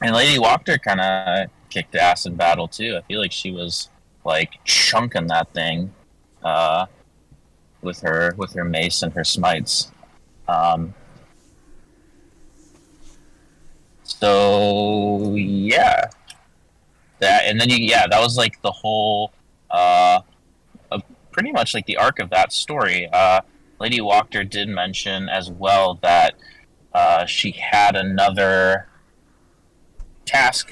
And Lady Walker kind of kicked ass in battle too. I feel like she was like chunking that thing uh, with her mace and her smites. Um, so yeah, that and then that was like the whole pretty much like the arc of that story. Lady Walker did mention as well that she had another task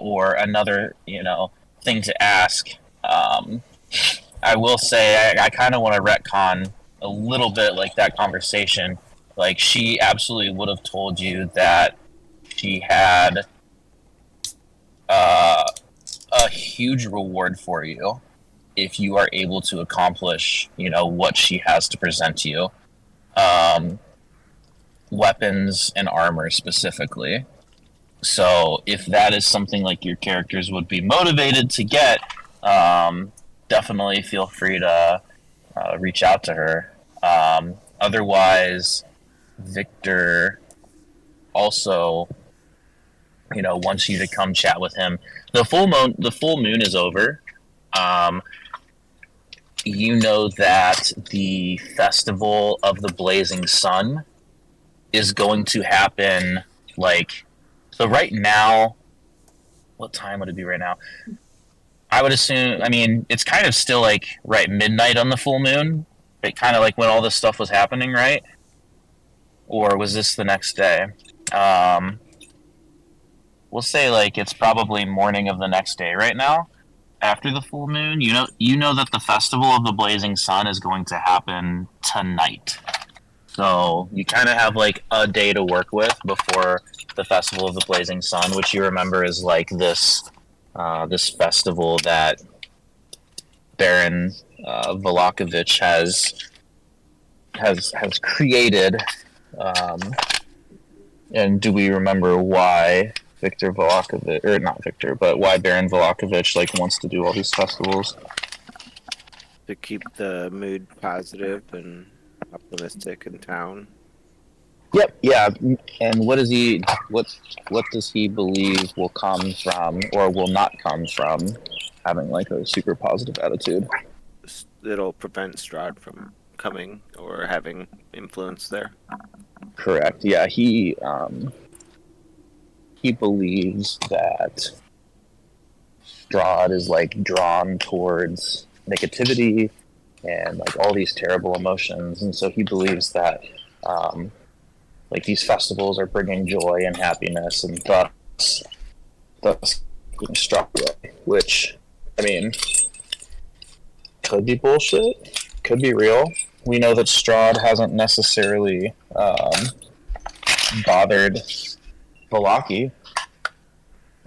or another thing to ask. Um, I will say I kind of want to retcon a little bit like that conversation. Like she absolutely would have told you that she had uh, a huge reward for you if you are able to accomplish, what she has to present to you. Um, Weapons and armor specifically. So if that is something like your characters would be motivated to get, definitely feel free to reach out to her. Otherwise, Victor also, wants you to come chat with him. The full moon is over. Um, you know that the festival of the blazing sun is going to happen like so right now. What time would it be right now? I would assume. I mean, it's kind of still like right midnight on the full moon. It kind of like when all this stuff was happening, right? Or was this the next day? Um, we'll say like it's probably morning of the next day right now after the full moon. You know that the festival of the blazing sun is going to happen tonight. So you kind of have like a day to work with before the festival of the blazing sun, which you remember is like this festival that Baron Volakovich has created. Um, and do we remember why Victor Volakovich, or not Victor, but why Baron Volakovich like wants to do all these festivals? To keep the mood positive and optimistic in town. Yep. Yeah. And what does he? What does he believe will come from, or will not come from, having like a super positive attitude? It'll prevent Strahd from coming or having influence there. Correct. Yeah. He believes that Strahd is like drawn towards negativity and like all these terrible emotions, and so he believes that um, like these festivals are bringing joy and happiness, and thus being Strahd away. Which, I mean, could be bullshit, could be real. We know that Strahd hasn't necessarily bothered Valaki,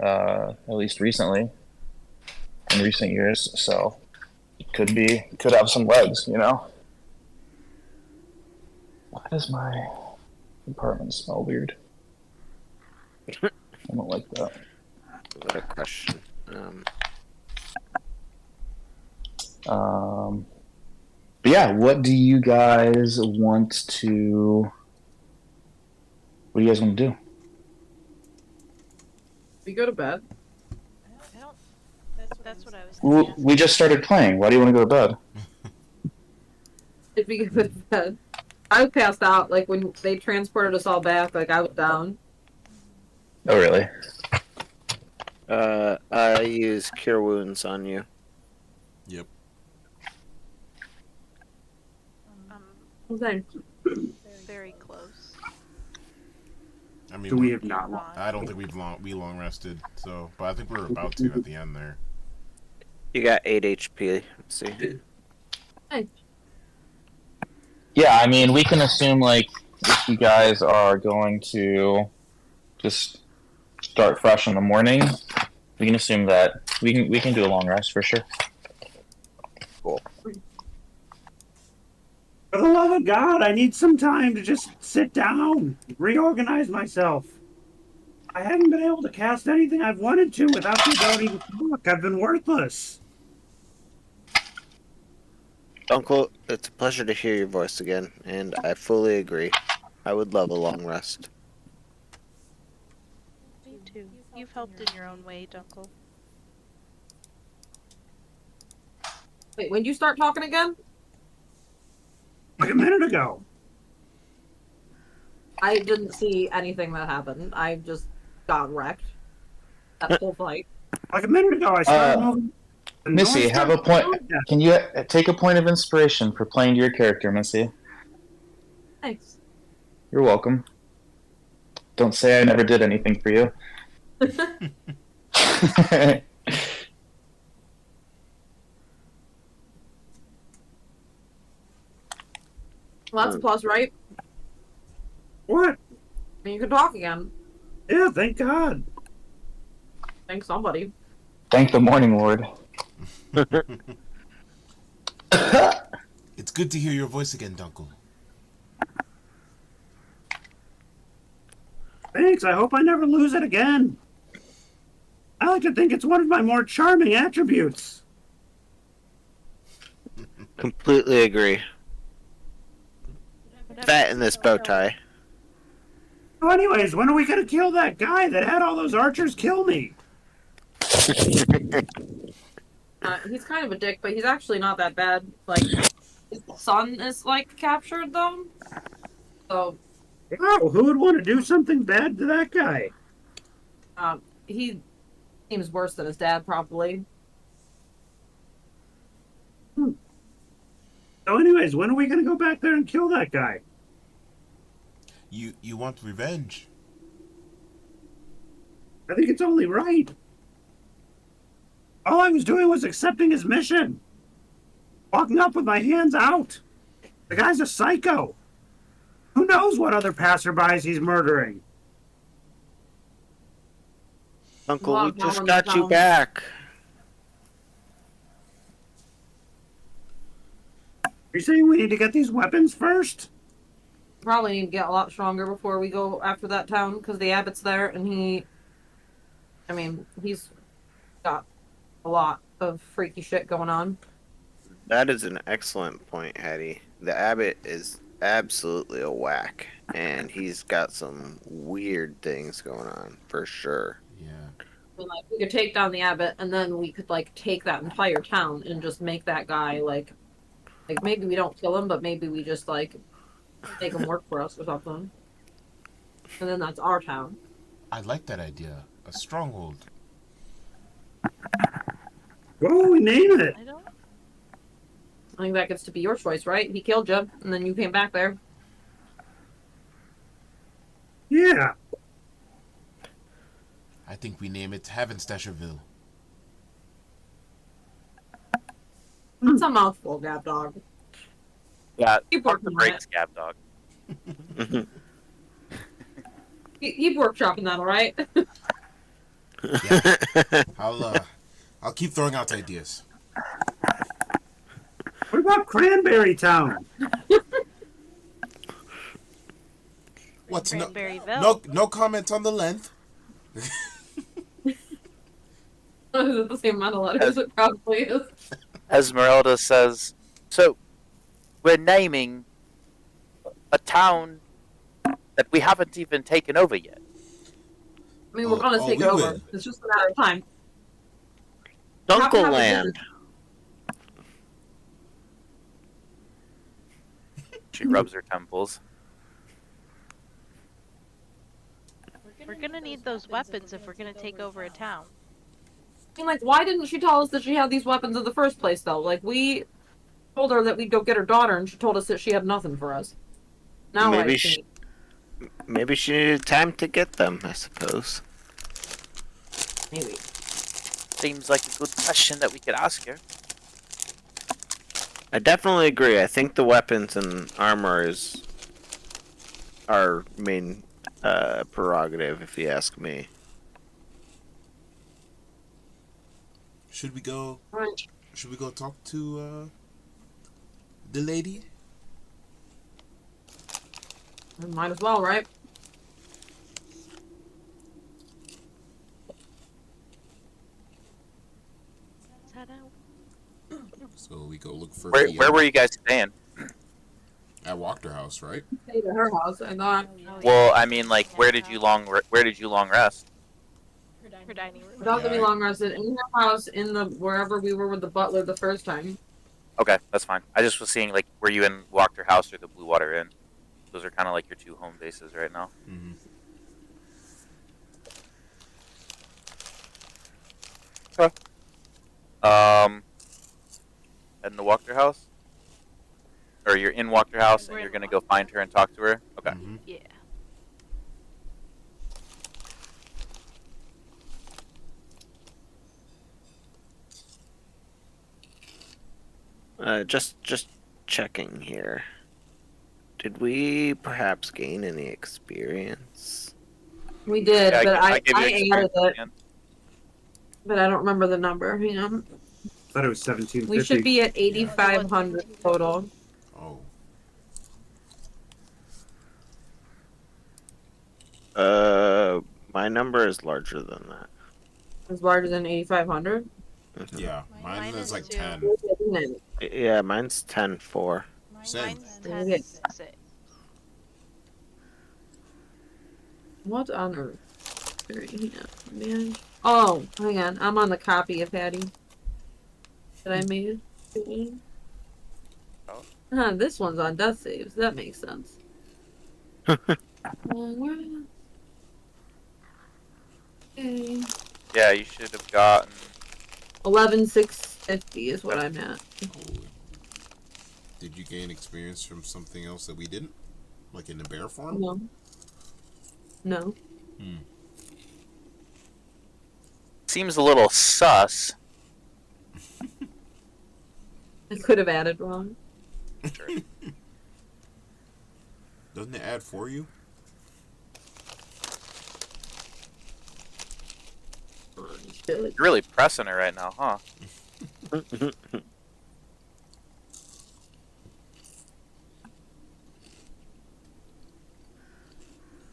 at least recently, in recent years. So could have some legs, Why does my apartment smell weird? I don't like that. What a question. Um, but yeah, what do you guys want to? What do you guys want to do? We go to bed. I don't. That's what I was gonna ask. We just started playing. Why do you want to go to bed? If we go to bed, I passed out. Like when they transported us all back, like I was down. Oh, really? I use Cure Wounds on you. Yep. Okay. Very close. I mean, So we have not. I don't think we long rested. So, but I think we're about to at the end there. You got 8 HP. Let's see. Hey. Yeah, I mean, we can assume like if you guys are going to just start fresh in the morning, we can assume that we can do a long rest for sure. Cool. For the love of God, I need some time to just sit down, reorganize myself. I haven't been able to cast anything I've wanted to without the ability to talk. I've been worthless. Uncle, it's a pleasure to hear your voice again, and I fully agree. I would love a long rest. Me too. too. You've helped in your own way, Dunkel. Wait, when did you start talking again? Like a minute ago. I didn't see anything that happened. I just got wrecked. That whole fight. Like a minute ago, I started moving. The Missy, noise have a started point. going down. Can you take a point of inspiration for playing to your character, Missy? Thanks. You're welcome. Don't say I never did anything for you. Well, that's a plus, right? What? I mean, you can talk again. Yeah, thank God. Thank somebody. Thank the Morning Lord. It's good to hear your voice again, Dunkel. Thanks, I hope I never lose it again. I like to think it's one of my more charming attributes. Completely agree. That and this bow tie. So anyways, when are we gonna kill that guy that had all those archers kill me? He's kind of a dick, but he's actually not that bad. Like, his son is, like, captured, though. So, Oh, who would want to do something bad to that guy? he seems worse than his dad, probably. So anyways, when are we gonna go back there and kill that guy? You want revenge? I think it's only right. All I was doing was accepting his mission. Walking up with my hands out. The guy's a psycho. Who knows what other passerbys he's murdering? Uncle, Well, we just I'm got you down. back. You're saying we need to get these weapons first? Probably need to get a lot stronger before we go after that town, because the abbot's there, and he's got a lot of freaky shit going on. That is an excellent point, Hattie. The abbot is absolutely a whack, and he's got some weird things going on, for sure. Yeah. I mean, like, we could take down the abbot, and then we could, like, take that entire town and just make that guy, like maybe we don't kill him, but maybe we just, like, make him work for us or something. And then that's our town. I like that idea. A stronghold. What will we name it? I don't. I think that gets to be your choice, right? He killed you, and then you came back there. Yeah. I think we name it Havenstecherville. That's a mouthful, Gab Dog. Yeah, Keep fuck the working on brakes, Gab Dog. Keep workshopping that, alright? I'll keep throwing out ideas. What about Cranberry Town? What's Cranberryville. no comment on the length. Is it the same amount of letters? It probably is. Esmeralda says, so we're naming a town that we haven't even taken over yet. I mean, we're gonna take we it over. will. It's just a matter of time. We have to have a Dunkelland. vision. She rubs her temples. We're gonna need those weapons if we're gonna take over a town. I mean, like, why didn't she tell us that she had these weapons in the first place, though? Like, we told her that we'd go get her daughter, and she told us that she had nothing for us. Now Maybe I she- see. Maybe she needed time to get them, I suppose. Maybe. Seems like a good question that we could ask her. I definitely agree. I think the weapons and armor is our main prerogative, if you ask me. Should we go? Right. Should we go talk to the lady? Might as well, right? Let's head out. So we go look for. Where were you guys staying? At Walker House, right? Stayed at her house, I thought. Oh, Well, yeah. I mean, like, where did you long rest? Her dining room. We're not gonna be Yeah. long rested in her house in the wherever we were with the butler the first time. Okay, that's fine. I just was seeing like were you in Walker House or the Blue Water Inn? Those are kind of like your two home bases right now. Mm-hmm. In the Walker House, or you're in Walker House We're and you're in gonna go find her and talk to her. Okay. Mm-hmm. Yeah. Just checking here. Did we perhaps gain any experience? We did, Yeah, but I gave you added experience it, again. but I don't remember the number. Hang on. I thought it was 1750. We should be at 8,500 total. Oh. My number is larger than that. As larger than 8,500. Yeah. Mine Mine is is like too. 10. Yeah, mine's 10-4. Same. Mine's Okay. 10-6. What on earth? Hang on, man. Oh, hang on. I'm on the copy of Hattie that I made. Oh. This one's on death saves. That makes sense. Okay. Yeah, you should have gotten. 11,650 is what I'm at. Oh. Did you gain experience from something else that we didn't? Like in the bear form? No. No. Hmm. Seems a little sus. I could have added wrong. Sure. Doesn't it add for you? You're really pressing her right now, huh?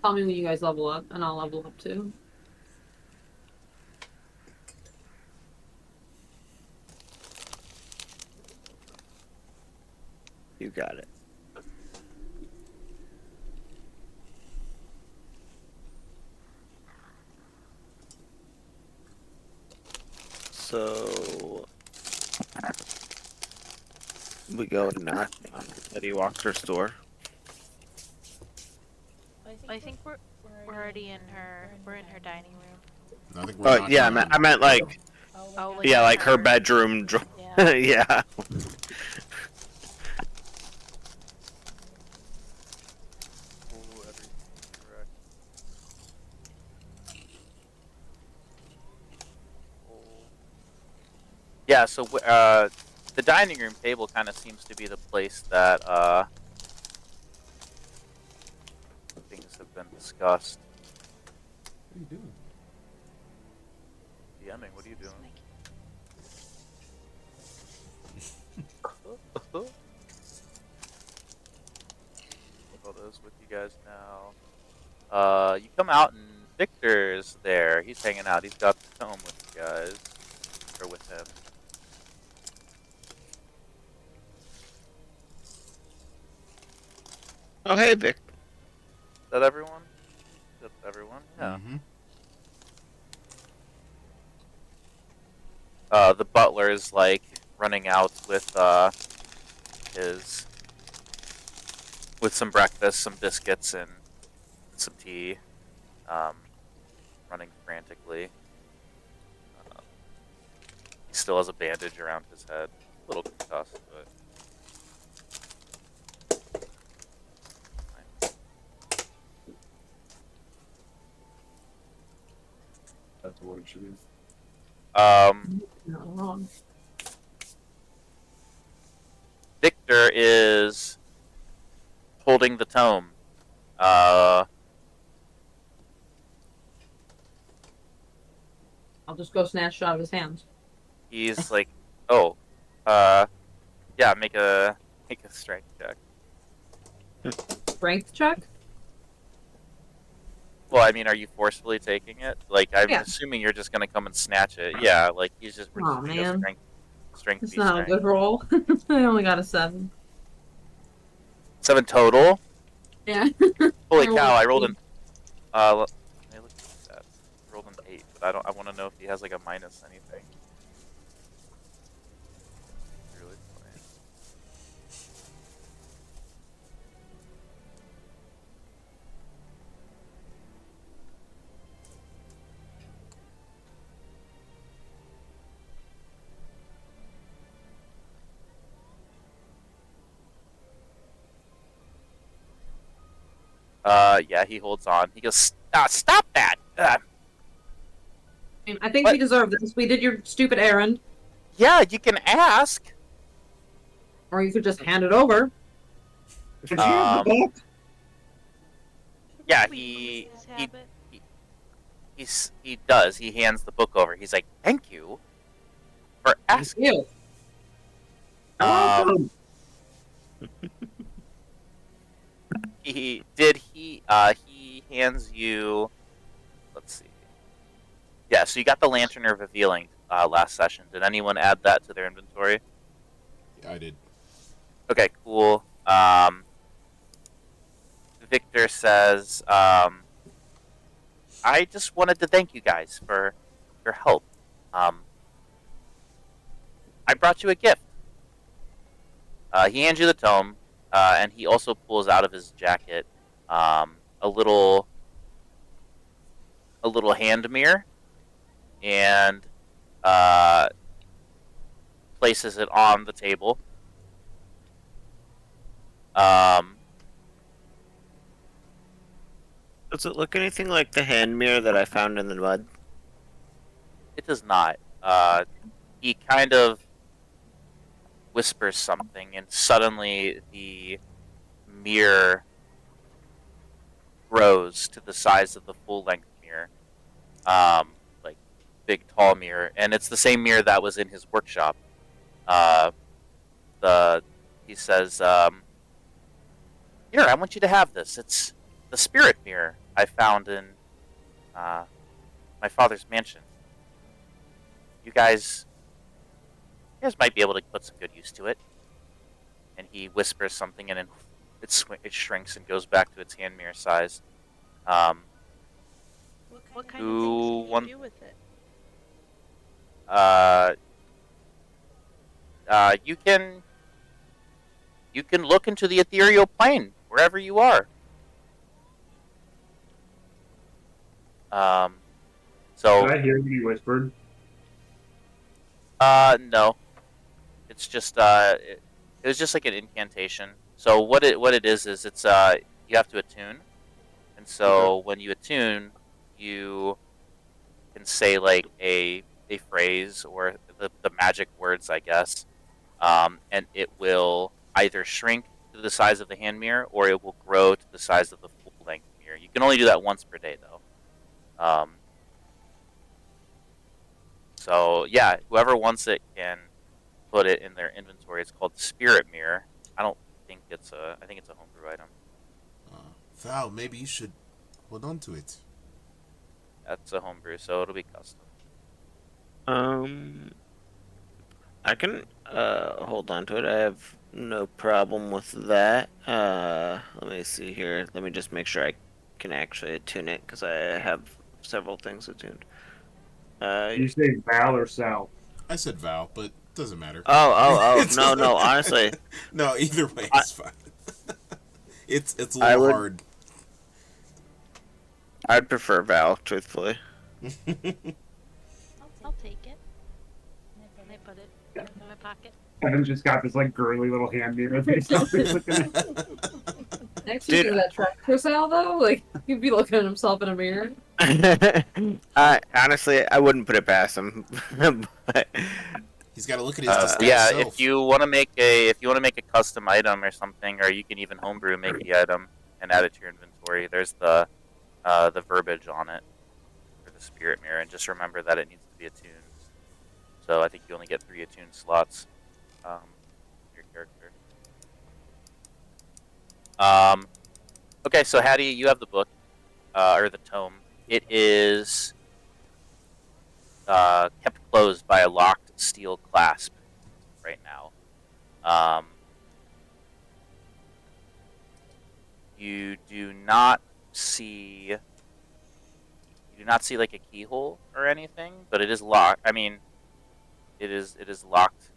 Tell me when you guys level up, and I'll level up too. You got it. So we go and knock on Eddie Walker's door. I think we're already in her. We're in her dining room. I think we're Oh knocking yeah, on- I meant like Oh, yeah, like her her bedroom. Yeah. Yeah. Yeah, so the dining room table kind of seems to be the place that things have been discussed. What are you doing? DMing, what are you doing? All those with you guys now. You come out and Victor's there. He's hanging out. He's got the tome with you guys, or with him. Oh hey Vic. Is that everyone? That's everyone. Yeah. Mm-hmm. The butler is like running out with his with some breakfast, some biscuits, and some tea. Running frantically. He still has a bandage around his head, a little concussed, but. That's what it should be. Not wrong. Victor is holding the tome. I'll just go snatch it out of his hands. He's like, oh, yeah, make a strength check. Strength check? Well, I mean, are you forcefully taking it? Like, I'm Yeah. assuming you're just gonna come and snatch it. Yeah, like he's just Aw, doing a man. strength It's B not a strength. good roll. I only got a 7. 7 total. Yeah. Holy I rolled cow! I a rolled 8. an. Let me look at that. I rolled an 8, but I want to know if he has like a minus anything. Really funny. Yeah, he holds on. He goes, stop that! I think What? we deserve this. We did your stupid errand. Yeah, you can ask. Or you could just hand it over. Did you have the book? Yeah, Please, his habit. he does. He hands the book over. He's like, "Thank you for asking." Ew. You're welcome. He hands you. Let's see. Yeah, so you got the Lantern of Revealing last session. Did anyone add that to their inventory? Yeah, I did. Okay, cool. Victor says, I just wanted to thank you guys for your help. I brought you a gift. He hands you the tome, and he also pulls out of his jacket a little hand mirror, and places it on the table. Does it look anything like the hand mirror that I found in the mud? It does not. He kind of whispers something, and suddenly the mirror grows to the size of the full-length mirror, like big, tall mirror, and it's the same mirror that was in his workshop. He says, "Here, I want you to have this. It's the spirit mirror I found in my father's mansion. You guys might be able to put some good use to it." And he whispers something, and then it shrinks and goes back to its hand mirror size. What kind of things can you do with it? You can look into the ethereal plane wherever you are. So Did I hear when you whispered? no, it's just it was just like an incantation. So what it is it's you have to attune, and so when you attune, you can say like a phrase or the magic words, I guess, and it will either shrink to the size of the hand mirror or it will grow to the size of the full length mirror. You can only do that once per day, though. So yeah, whoever wants it can put it in their inventory. It's called the Spirit Mirror. I think it's a homebrew item. Val, maybe you should hold on to it. That's a homebrew, so it'll be custom. I can hold on to it. I have no problem with that. Let me see here. Let me just make sure I can actually attune it because I have several things attuned. You say Val or Sal? I said Val, but doesn't matter. Oh, no, honestly. No, either way, it's fine. It's a little hard. I'd prefer Val, truthfully. I'll take it. And I put it in my pocket. Kevin's just got this like girly little hand mirror that he's looking at. Next you do that tractor Sal though, like he'd be looking at himself in a mirror. Honestly, I wouldn't put it past him. But he's got to look at his disguise yeah, self. if you want to make a custom item or something, or you can even homebrew make the item and add it to your inventory. There's the verbiage on it for the spirit mirror, and just remember that it needs to be attuned. So I think you only get 3 attuned slots. Your character. Okay, so Hattie, you have the book or the tome. It is kept closed by a locked steel clasp right now. You do not see do not see like a keyhole or anything, but it is locked. I mean, it is locked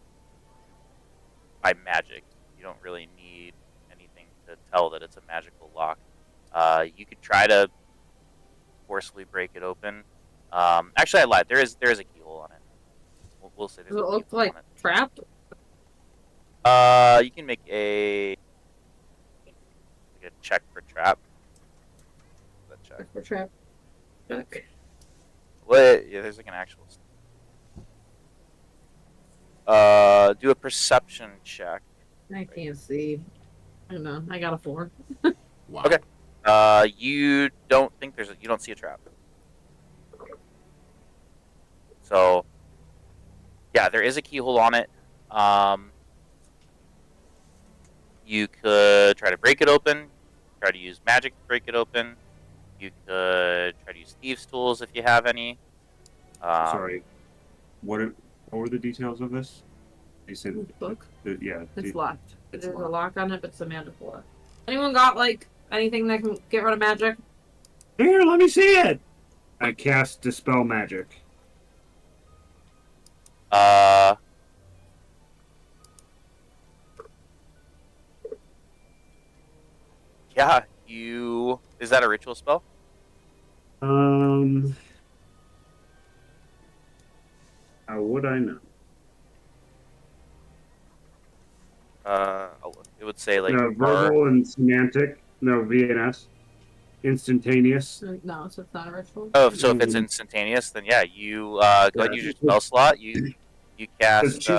by magic. You don't really need anything to tell that it's a magical lock. You could try to forcefully break it open. Actually, I lied. There is a keyhole on it. We'll say there's Does a it look keyhole like on it. trapped? You can make a check for trap. That check. For trap. Okay. What? Yeah, there's like an actual. Do a perception check. I can't see. I don't know. I got a 4. Wow. Okay. You don't think you don't see a trap. So, yeah, there is a keyhole on it. You could try to break it open. Try to use magic to break it open. You could try to use thieves' tools if you have any. Sorry. What were the details of this? You said Book. yeah. It's locked. It's There's a locked. lock on it, but it's a magic lock. Anyone got like anything that can get rid of magic? Here, let me see it. I cast Dispel Magic. Yeah, is that a ritual spell? How would I know? I'll look. It would say like verbal and semantic. No, VNS. Instantaneous. No, so it's not a ritual. Oh, so if it's instantaneous, then yeah, you go ahead and use your spell slot. You cast.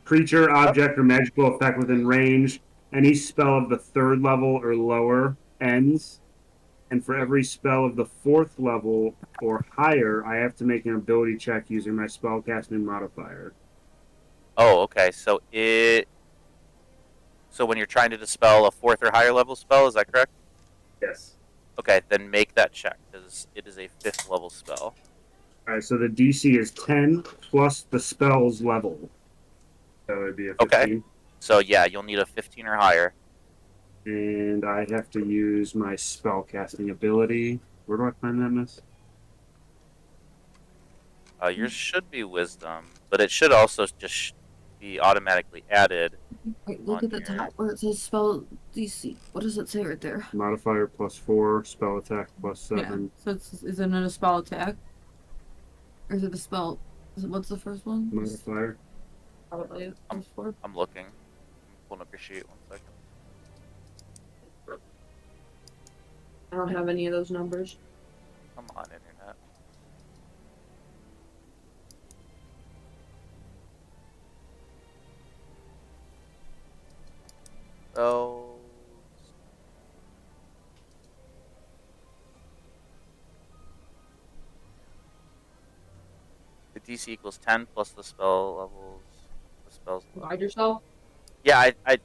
Creature, object, or magical effect within range. Any spell of the 3rd level or lower ends. And for every spell of the 4th level or higher, I have to make an ability check using my spellcasting modifier. Oh, okay. So when you're trying to dispel a 4th or higher level spell, is that correct? Yes. Okay, then make that check because it is a 5th level spell. Alright, so the DC is 10 plus the spell's level. So it would be a 15. Okay. So yeah, you'll need a 15 or higher. And I have to use my spellcasting ability. Where do I find that, miss? Yours should be wisdom, but it should also just be automatically added. Wait, look at the top where it says spell DC. What does it say right there? Modifier +4, spell attack +7. Yeah. So isn't it a spell attack? Or is it a spell? What's the first one? Modifier. Probably +4. I'm looking. I'm pulling up your sheet. 1 second. I don't have any of those numbers. Come on, internet. Oh. The DC equals 10 plus the spell levels. The spells. Hide yourself. Yeah, I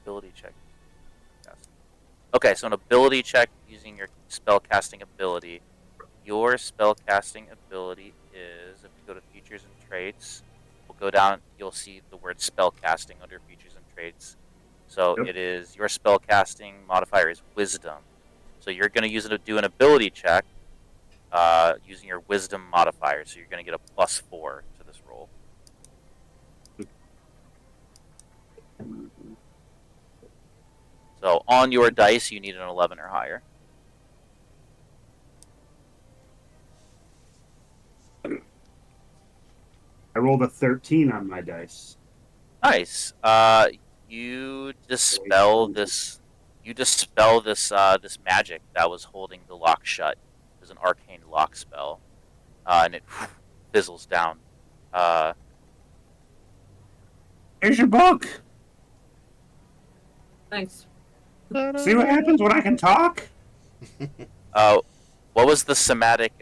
ability check. Yes. Okay, so an ability check using your spellcasting ability. Your spellcasting ability is, if you go to features and traits, we'll go down, you'll see the word spellcasting under features and traits. So Yep. it is, your spellcasting modifier is wisdom. So you're going to use it to do an ability check using your wisdom modifier. So you're going to get a +4 to this roll. So on your dice, you need an 11 or higher. I rolled a 13 on my dice. Nice. You dispel this. You dispel this magic that was holding the lock shut. It was an arcane lock spell, and it fizzles down. Here's your book. Thanks. See what happens when I can talk? What was the somatic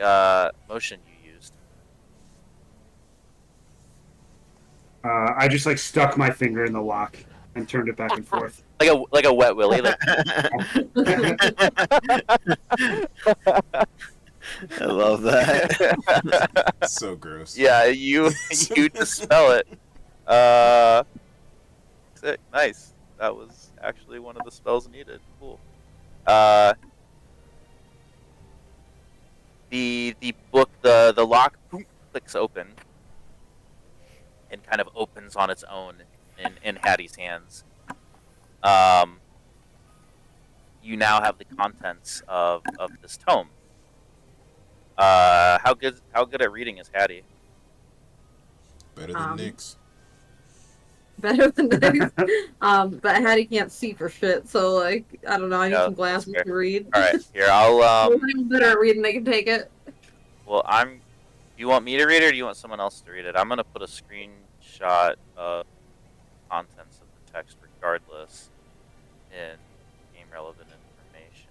motion you used? I just like stuck my finger in the lock and turned it back and forth. Like a wet willy. Like... I love that. So gross. Yeah, you dispel it. Sick. Nice. That was actually one of the spells needed. Cool. The book, the lock clicks open and kind of opens on its own in Hattie's hands. You now have the contents of this tome. How good at reading is Hattie? Better than Nyx. Better than Nyx. But Hattie can't see for shit, so like I don't know. I need some glasses to read. All right, here I'll. I'm better at reading. They can take it. Well, Do you want me to read it, or do you want someone else to read it? I'm gonna put a screenshot of contents of the text, regardless, in game relevant information.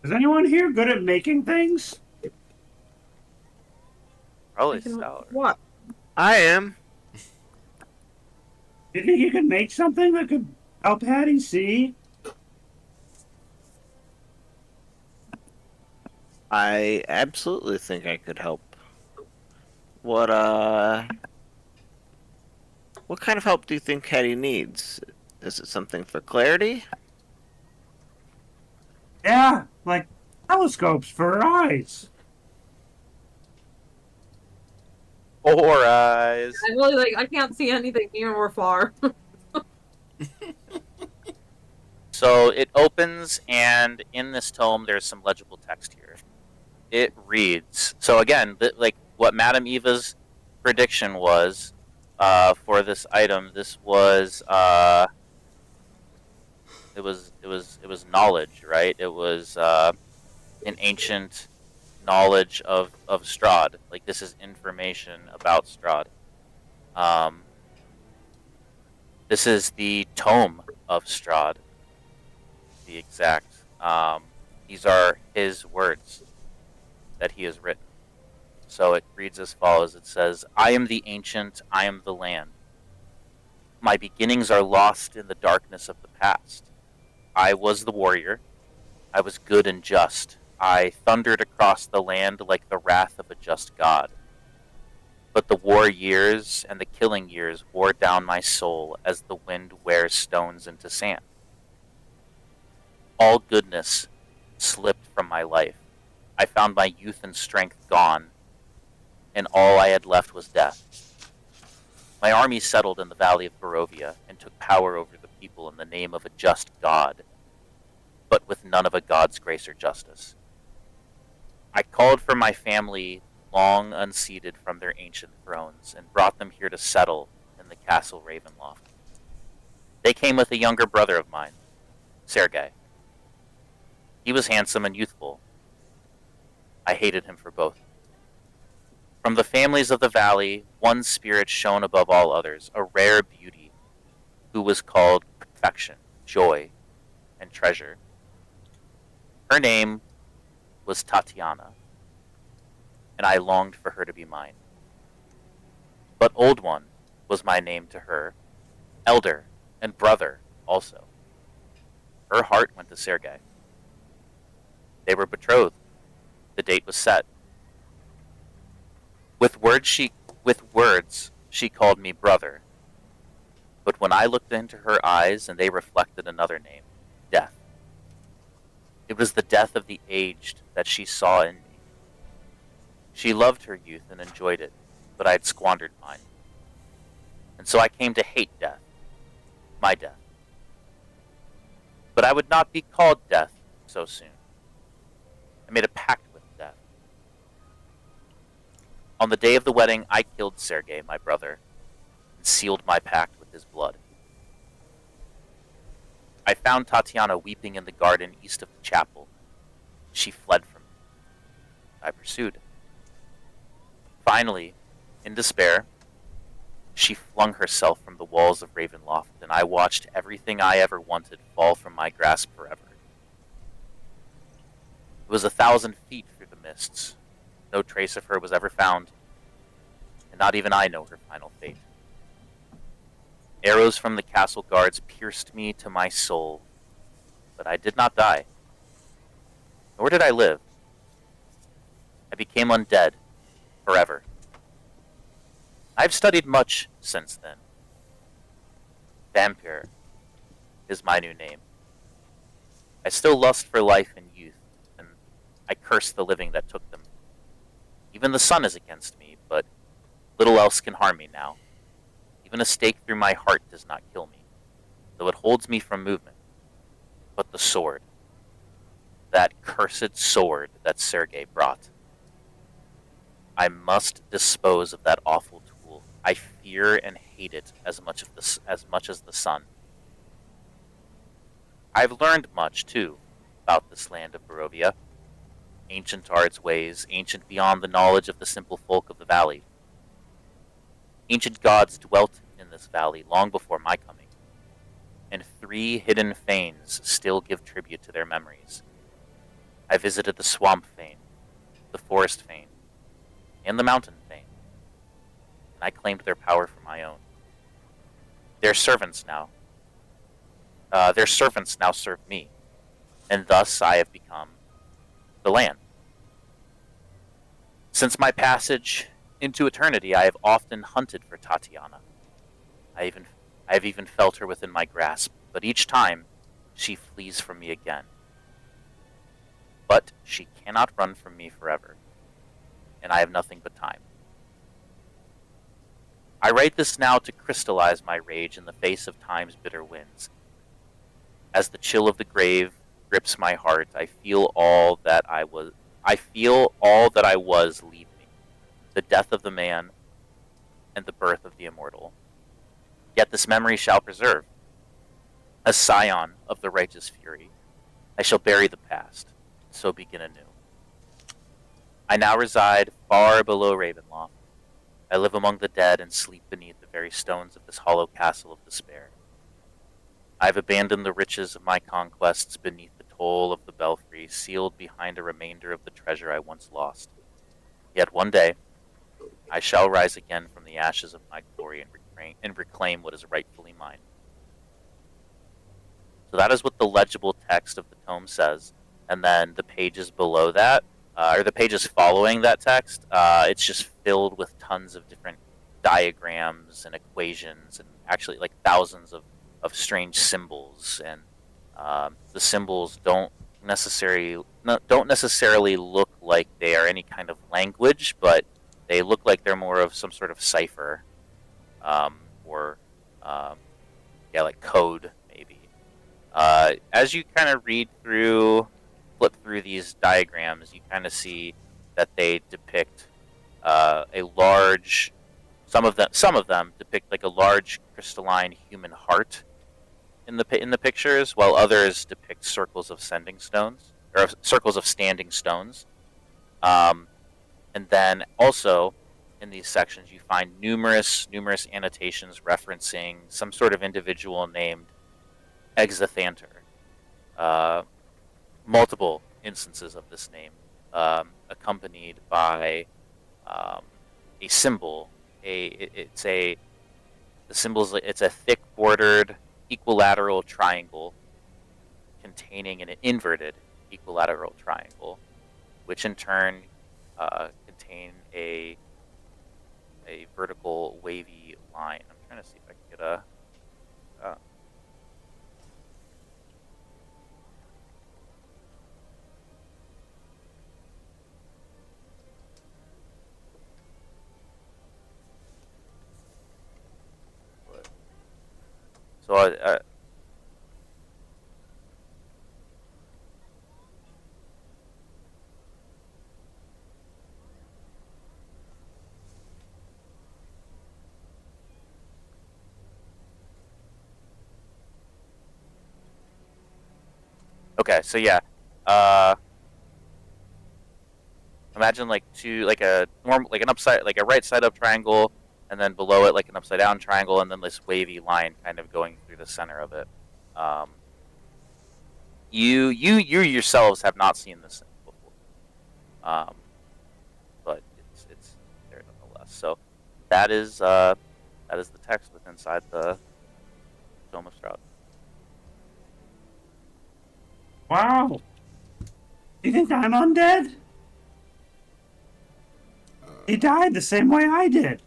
Is anyone here good at making things? Probably Sour. What? I am. Do you think you could make something that could help Hattie see? I absolutely think I could help. What kind of help do you think Hattie needs? Is it something for clarity? Yeah, like telescopes for her eyes. 4 eyes. I really I can't see anything near or far. So it opens, and in this tome, there's some legible text here. It reads. So again, like what Madame Eva's prediction was for this item. This was it was knowledge, right? It was an ancient knowledge of Strahd. Like this is information about Strahd. This is the tome of Strahd. The exact. These are his words that he has written. So it reads as follows. It says, "I am the ancient, I am the land. My beginnings are lost in the darkness of the past. I was the warrior. I was good and just. I thundered across the land like the wrath of a just god. But the war years and the killing years wore down my soul as the wind wears stones into sand. All goodness slipped from my life. I found my youth and strength gone, and all I had left was death. My army settled in the valley of Barovia and took power over the people in the name of a just god, but with none of a god's grace or justice. I called for my family long unseated from their ancient thrones and brought them here to settle in the castle Ravenloft. They came with a younger brother of mine, Sergei. He was handsome and youthful. I hated him for both. From the families of the valley, one spirit shone above all others, a rare beauty, who was called perfection, joy, and treasure. Her name was Tatiana, and I longed for her to be mine. But Old One was my name to her, elder and brother also. Her heart went to Sergei. They were betrothed. The date was set. With words she called me brother. But when I looked into her eyes and they reflected another name, death. It was the death of the aged that she saw in me. She loved her youth and enjoyed it, but I had squandered mine. And so I came to hate death, my death. But I would not be called death so soon. I made a pact with death. On the day of the wedding, I killed Sergei, my brother, and sealed my pact with his blood. I found Tatiana weeping in the garden east of the chapel. She fled from me. I pursued. Finally, in despair, she flung herself from the walls of Ravenloft, and I watched everything I ever wanted fall from my grasp forever. It was 1,000 feet through the mists. No trace of her was ever found, and not even I know her final fate. Arrows from the castle guards pierced me to my soul, but I did not die. Nor did I live. I became undead, forever. I've studied much since then. Vampire, is my new name. I still lust for life and youth, and I curse the living that took them. Even the sun is against me, but little else can harm me now. Even a stake through my heart does not kill me, though it holds me from movement. But the sword, that cursed sword that Sergei brought. I must dispose of that awful tool. I fear and hate it as much as the sun. I've learned much, too, about this land of Barovia. Ancient are its ways, ancient beyond the knowledge of the simple folk of the valley. Ancient gods dwelt in this valley long before my coming, and 3 hidden fanes still give tribute to their memories. I visited the swamp fane, the forest fane, and the mountain fane, and I claimed their power for my own. Their servants now serve me, and thus I have become the land. Since my passage into eternity, I have often hunted for Tatiana. I have even felt her within my grasp, but each time she flees from me again. But she cannot run from me forever, and I have nothing but time. I write this now to crystallize my rage in the face of time's bitter winds. As the chill of the grave grips my heart, I feel all that I was leave me. The death of the man and the birth of the immortal. Yet this memory shall preserve. A scion of the righteous fury, I shall bury the past, and so begin anew. I now reside far below Ravenloft. I live among the dead and sleep beneath the very stones of this hollow castle of despair. I have abandoned the riches of my conquests beneath the toll of the belfry, sealed behind a remainder of the treasure I once lost. Yet one day, I shall rise again from the ashes of my glory and reclaim what is rightfully mine. So that is what the legible text of the tome says, and then the pages below that, or the pages following that text, it's just filled with tons of different diagrams and equations, and actually like thousands of strange symbols, and the symbols don't necessarily look like they are any kind of language, but they look like they're more of some sort of cipher, or like code maybe. As you kind of flip through these diagrams, you kind of see that they depict a large. Some of them depict like a large crystalline human heart in the pictures, while others depict circles of standing stones. And then also in these sections, you find numerous annotations referencing some sort of individual named Exathanter. Multiple instances of this name, accompanied by a symbol. It's a thick bordered equilateral triangle containing an inverted equilateral triangle, which in turn contain a vertical wavy line. I'm trying to see if I can get a so okay, so yeah, imagine like a right side up triangle, and then below it like an upside down triangle, and then this wavy line kind of going through the center of it. You yourselves have not seen this before, but it's there nonetheless. So that is the text within inside the Tome of Strahd. Wow. You think I'm undead? He died the same way I did.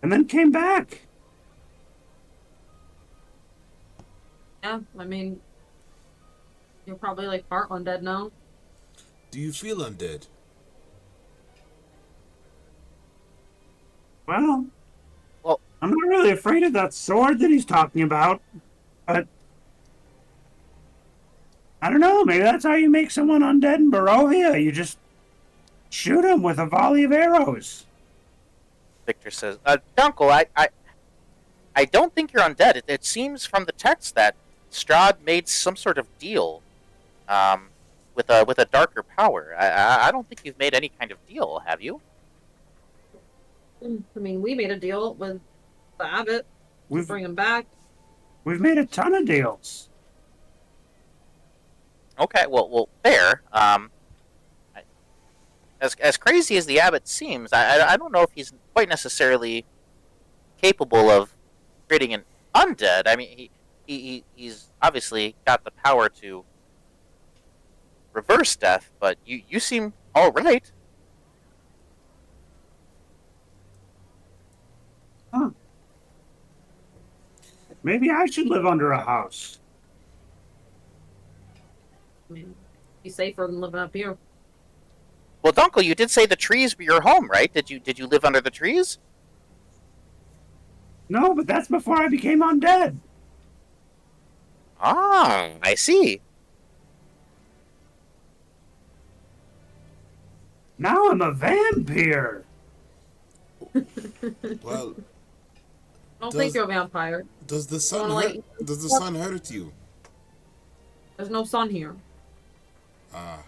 And then came back. Yeah, I mean, you're probably like part undead now. Do you feel undead? Well, Well- I'm not really afraid of that sword that he's talking about, but I don't know. Maybe that's how you make someone undead in Barovia. You just shoot him with a volley of arrows. Victor says, Uncle, I don't think you're undead. It seems from the text that Strahd made some sort of deal with a darker power. I don't think you've made any kind of deal, have you? I mean, we made a deal with the abbot to We've bring him back. we've made a ton of deals. Okay, well, fair. As crazy as the abbot seems, I don't know if he's quite necessarily capable of creating an undead. I mean, he's obviously got the power to reverse death, but you seem all right. Huh. Maybe I should live under a house. I mean, be safer than living up here. Well, Dunkel, you did say the trees were your home, right? Did you live under the trees? No, but that's before I became undead. Ah, I see. Now I'm a vampire. Well, I don't Does- think you're a vampire. does the sun Well, hurt? Does the sun hurt you? There's no sun here. Ah,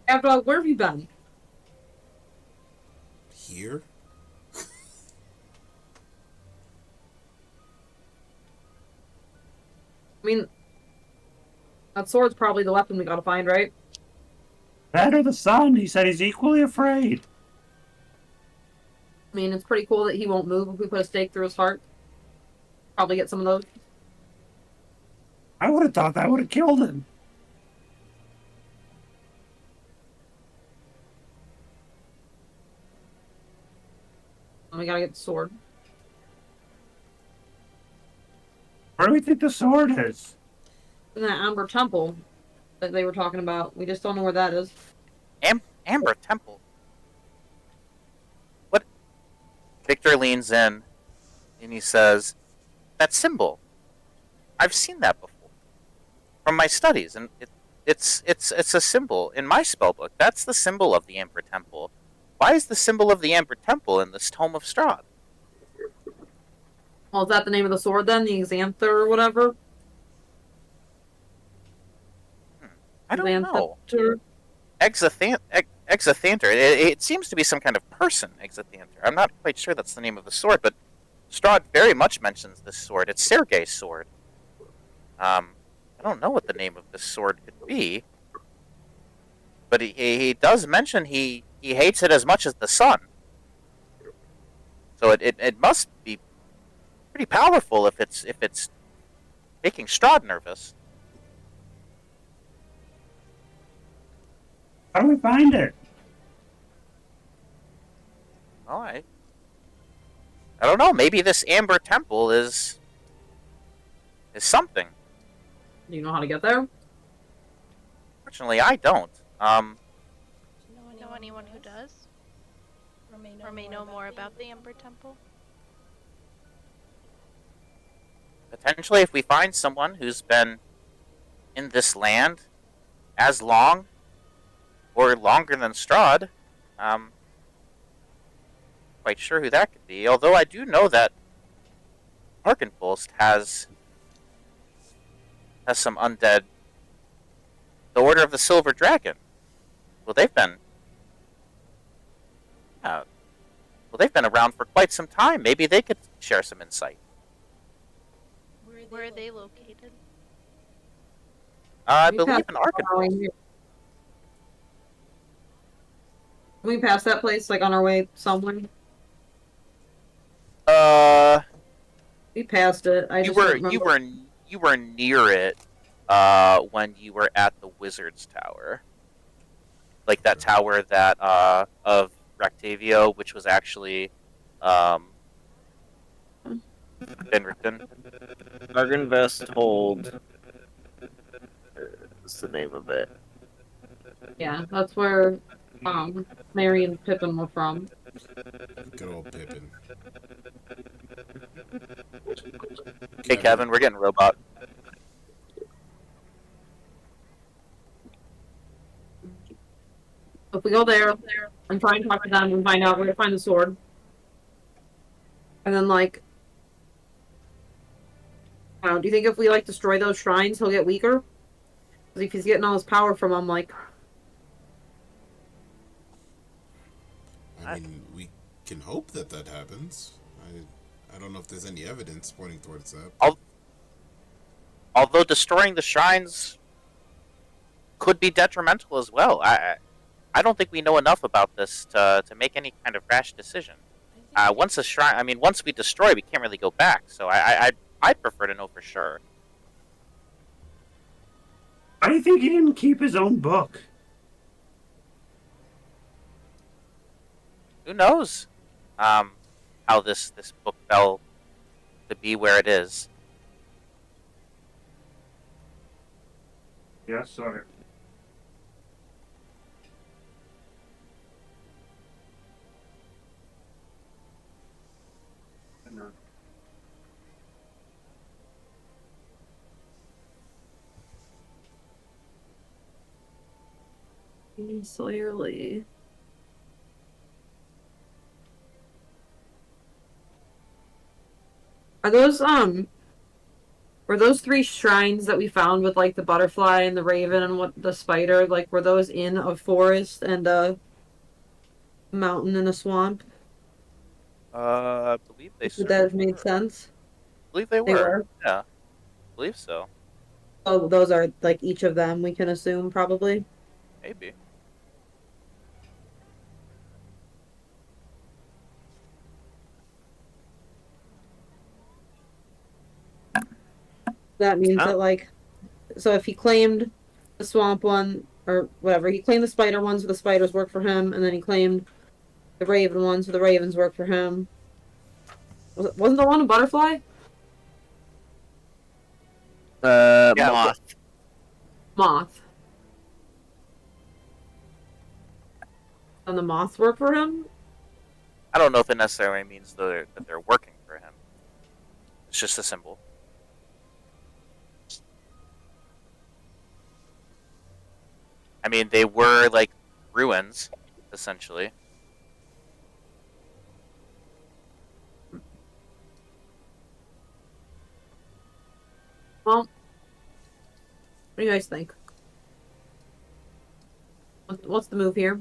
After all, where have you been? here? I mean, that sword's probably the weapon we gotta find, right? That or the sun. He said he's equally afraid. I mean, it's pretty cool that he won't move if we put a stake through his heart. Probably get some of those. I would have thought that would have killed him. And we gotta get the sword. Where do we think the sword is? In that Amber Temple that they were talking about. We just don't know where that is. Amber Temple. What? Victor leans in, and he says, "That symbol. I've seen that before from my studies, and it's a symbol in my spellbook. That's the symbol of the Amber Temple. Why is the symbol of the Amber Temple in this tome of Strahd?" Well, is that the name of the sword then? The Xanther or whatever? I don't know. Xanther? Exathanter. It seems to be some kind of person, Exathanter. I'm not quite sure that's the name of the sword, but Strahd very much mentions this sword. It's Sergei's sword. I don't know what the name of this sword could be, but he does mention he hates it as much as the sun. So it must be pretty powerful if it's making Strahd nervous. How do we find it? All right. I don't know. Maybe this Amber Temple is something. Do you know how to get there? Fortunately, I don't. Know anyone who does? Or may know more about the Ember Temple? Potentially, if we find someone who's been in this land as long or longer than Strahd, quite sure who that could be. Although I do know that Arkenpulst has some undead. The Order of the Silver Dragon. Well, they've been around for quite some time. Maybe they could share some insight. Where are they located? I We believe passed in on our way Arkenpulst. here. Can we pass that place like on our way somewhere? We passed it. I You just were don't remember. you were near it when you were at the Wizard's Tower, like that tower that of Rectavio, which was actually Benrickton. Argenvest Hold is the name of it. Yeah, that's where Mary and Pippin were from. Good old Pippin. Hey, Kevin, we're getting robot. If we go there and try and talk to them and find out where to find the sword, and then like, I don't know, do you think if we like destroy those shrines, he'll get weaker? Because if he's getting all his power from them, like, I mean, we can hope that happens. I don't know if there's any evidence pointing towards that. Although destroying the shrines could be detrimental as well. I don't think we know enough about this to make any kind of rash decision. Once we destroy, we can't really go back. So I'd prefer to know for sure. Why do you think he didn't keep his own book? Who knows? How this book fell to be where it is. Yes, sorry. Sawyer Lee. Are those were those 3 shrines that we found with like the butterfly and the raven and what the spider, like were those in a forest and a mountain and a swamp? I believe they Would that have made sense? I believe they were. Yeah, I believe so. Oh, those are like each of them, we can assume, probably. Maybe. That means that, like, so if he claimed the swamp one, or whatever, he claimed the spider ones, so the spiders work for him, and then he claimed the raven ones, so the ravens work for him. Wasn't the one a butterfly? Yeah, Moth. Moth. And the moths work for him? I don't know if it necessarily means that they're working for him. It's just a symbol. I mean, they were like ruins, essentially. Well, what do you guys think? What's the move here?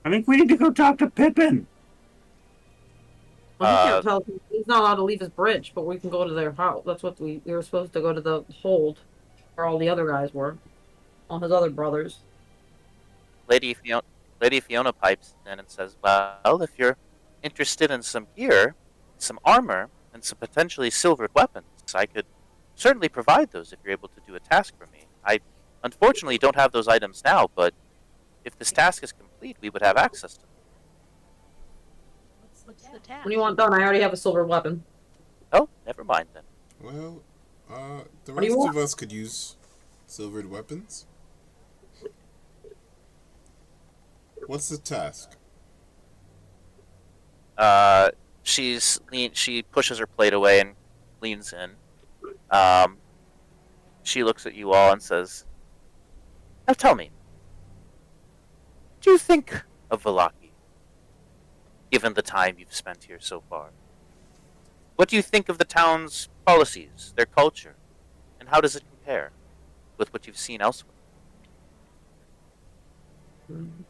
I think we need to go talk to Pippin. Well, he can't tell. He's not allowed to leave his bridge, but we can go to their house. That's what we were supposed to go to the hold, where all the other guys were, all his other brothers. Lady Fiona pipes in and says, "Well, if you're interested in some gear, some armor, and some potentially silvered weapons, I could certainly provide those if you're able to do a task for me. I unfortunately don't have those items now, but if this task is complete, we would have access to them." What's the task? What do you want done? I already have a silver weapon. Oh, never mind then. Well, the What do you rest want? of us could use silvered weapons. What's the task? She pushes her plate away and leans in. She looks at you all and says, "Now tell me, what do you think of Vallaki, given the time you've spent here so far? What do you think of the town's policies, their culture, and how does it compare with what you've seen elsewhere?"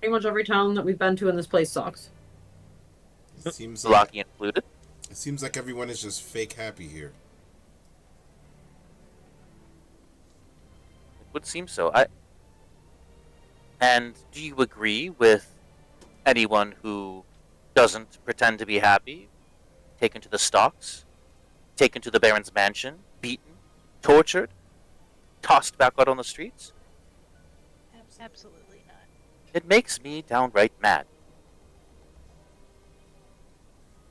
Pretty much every town that we've been to in this place sucks. It seems like, Vallaki included. it seems like everyone is just fake happy here. It would seem so. And do you agree with anyone who doesn't pretend to be happy, taken to the stocks, taken to the Baron's mansion, beaten, tortured, tossed back out on the streets? Absolutely not. It makes me downright mad.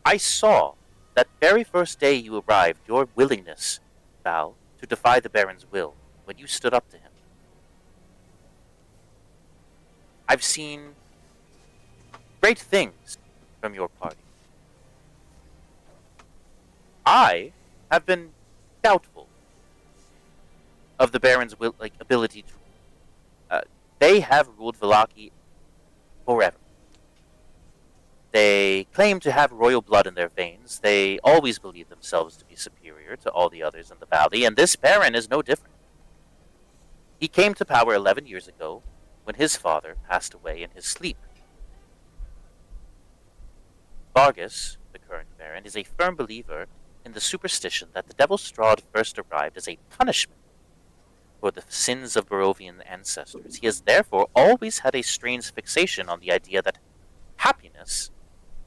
I saw that very first day you arrived, your willingness, Val, to defy the Baron's will when you stood up to him. I've seen great things from your party. I have been doubtful of the Baron's ability to. They have ruled Vallaki forever. They claim to have royal blood in their veins. They always believe themselves to be superior to all the others in the valley, and this Baron is no different. He came to power 11 years ago when his father passed away in his sleep. Vargas, the current Baron, is a firm believer in the superstition that the Devil Strahd first arrived as a punishment for the sins of Barovian ancestors. He has therefore always had a strange fixation on the idea that happiness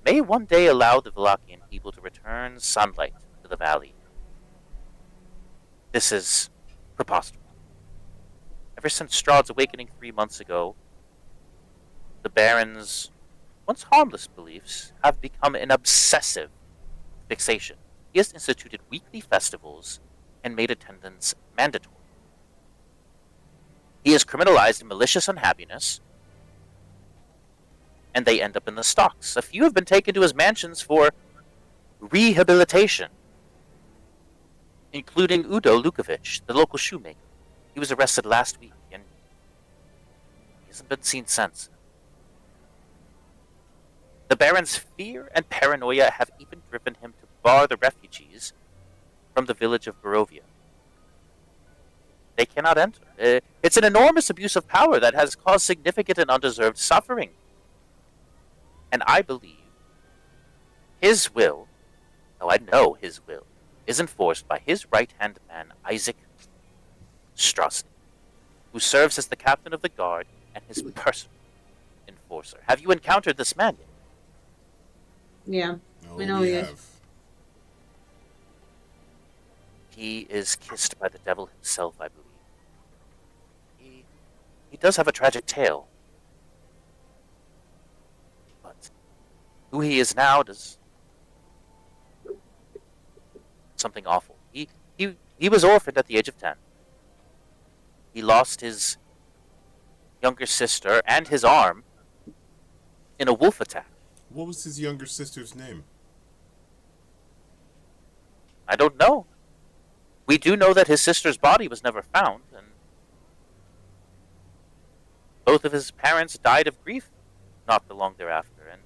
may one day allow the Vallakian people to return sunlight to the valley. This is preposterous. Ever since Strahd's awakening 3 months ago, the Baron's once harmless beliefs have become an obsessive fixation. He has instituted weekly festivals and made attendance mandatory. He has criminalized malicious unhappiness, and they end up in the stocks. A few have been taken to his mansions for rehabilitation, including Udo Lukovic, the local shoemaker. He was arrested last week, and he hasn't been seen since. The Baron's fear and paranoia have even driven him to bar the refugees from the village of Barovia. They cannot enter. It's an enormous abuse of power that has caused significant and undeserved suffering. And I believe his will, I know his will, is enforced by his right-hand man, Isaac Strahd, who serves as the captain of the guard and his personal enforcer. Have you encountered this man yet? Yeah. No, We know we he is. have. He is kissed by the devil himself, I believe. He does have a tragic tale. But who he is now does something awful. He was orphaned at the age of 10. He lost his younger sister and his arm in a wolf attack. What was his younger sister's name? I don't know. We do know that his sister's body was never found, and both of his parents died of grief not long thereafter, and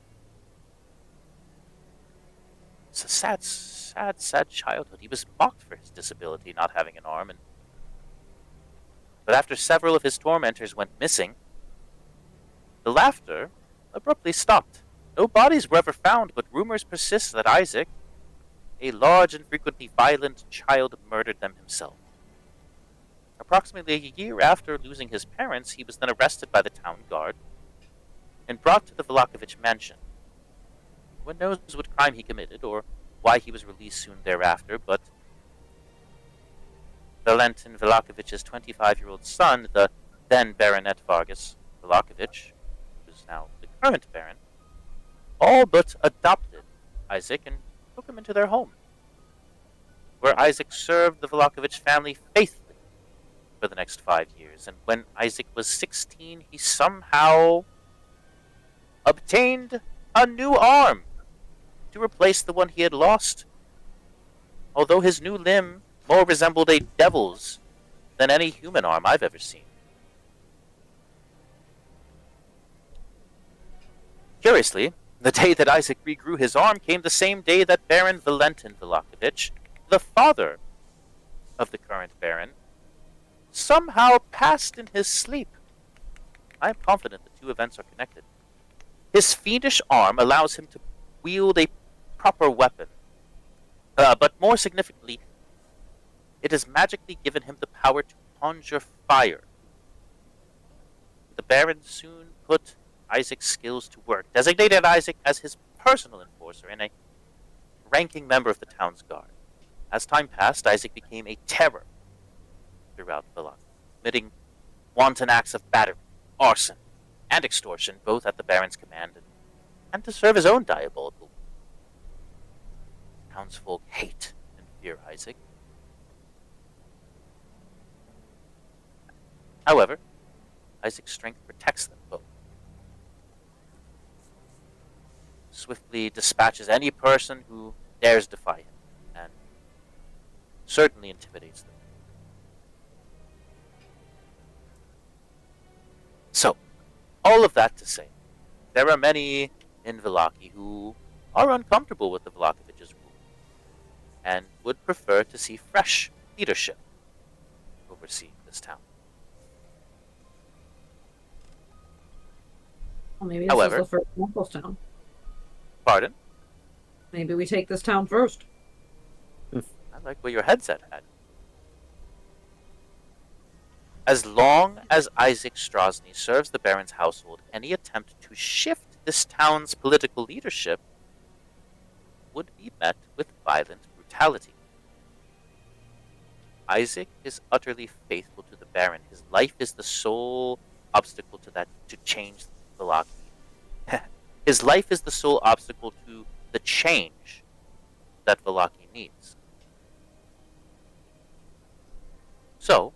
it's a sad childhood. He was mocked for his disability, not having an arm, but after several of his tormentors went missing, the laughter abruptly stopped. No bodies were ever found, but rumors persist that Isaac, a large and frequently violent child, murdered them himself. Approximately a year after losing his parents, he was then arrested by the town guard and brought to the Vlakovich mansion. No one knows what crime he committed or why he was released soon thereafter, but Valentin Vlakovich's 25-year-old son, the then Baronet Vargas Vlakovich, who is now the current Baron, all but adopted Isaac and took him into their home, where Isaac served the Vlakovich family faithfully for the next 5 years. And when Isaac was 16, he somehow obtained a new arm to replace the one he had lost. Although his new limb more resembled a devil's than any human arm I've ever seen. Curiously, the day that Isaac regrew his arm came the same day that Baron Valentin Vlakovich, the father of the current Baron, somehow passed in his sleep. I am confident the two events are connected. His fiendish arm allows him to wield a proper weapon, but more significantly, it has magically given him the power to conjure fire. The Baron soon put Isaac's skills to work, designated Isaac as his personal enforcer and a ranking member of the town's guard. As time passed, Isaac became a terror throughout Vallaki, committing wanton acts of battery, arson, and extortion, both at the Baron's command and to serve his own diabolical. townsfolk hate and fear Isaac. However, Isaac's strength protects them both. Swiftly dispatches any person who dares defy him, and certainly intimidates them. So, all of that to say, there are many in Vallaki who are uncomfortable with the Vlakovich's rule, and would prefer to see fresh leadership overseeing this town. Well, maybe this However- is the first Knuckles town. Pardon? Maybe we take this town first. I like where your head's at. As long as Isaac Strahd serves the Baron's household, any attempt to shift this town's political leadership would be met with violent brutality. Isaac is utterly faithful to the Baron. His life is the sole obstacle to change Vallaki. His life is the sole obstacle to the change that Vallaki needs. So,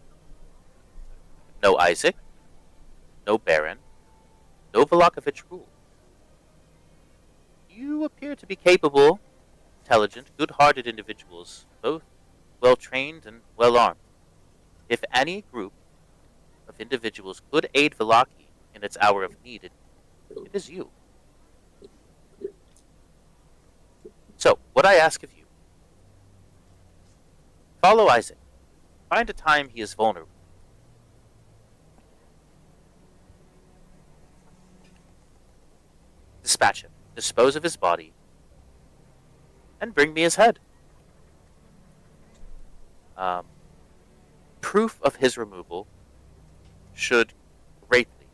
no Isaac, no Baron, no Vlakovich rule. You appear to be capable, intelligent, good-hearted individuals, both well-trained and well-armed. If any group of individuals could aid Vallaki in its hour of need, it is you. So, what I ask of you, follow Isaac. Find a time he is vulnerable. Dispatch him, dispose of his body, and bring me his head. Proof of his removal should greatly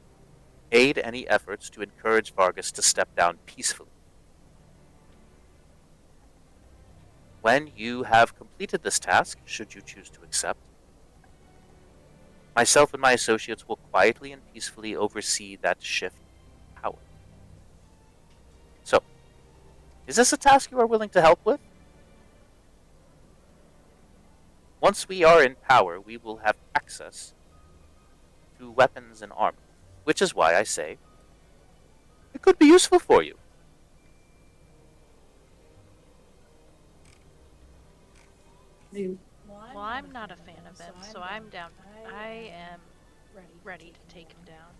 aid any efforts to encourage Vargas to step down peacefully. When you have completed this task, should you choose to accept, myself and my associates will quietly and peacefully oversee that shift of power. So, is this a task you are willing to help with? Once we are in power, we will have access to weapons and armor, which is why I say it could be useful for you. Well, I'm not a fan of him, so I'm down. I am ready to take him down.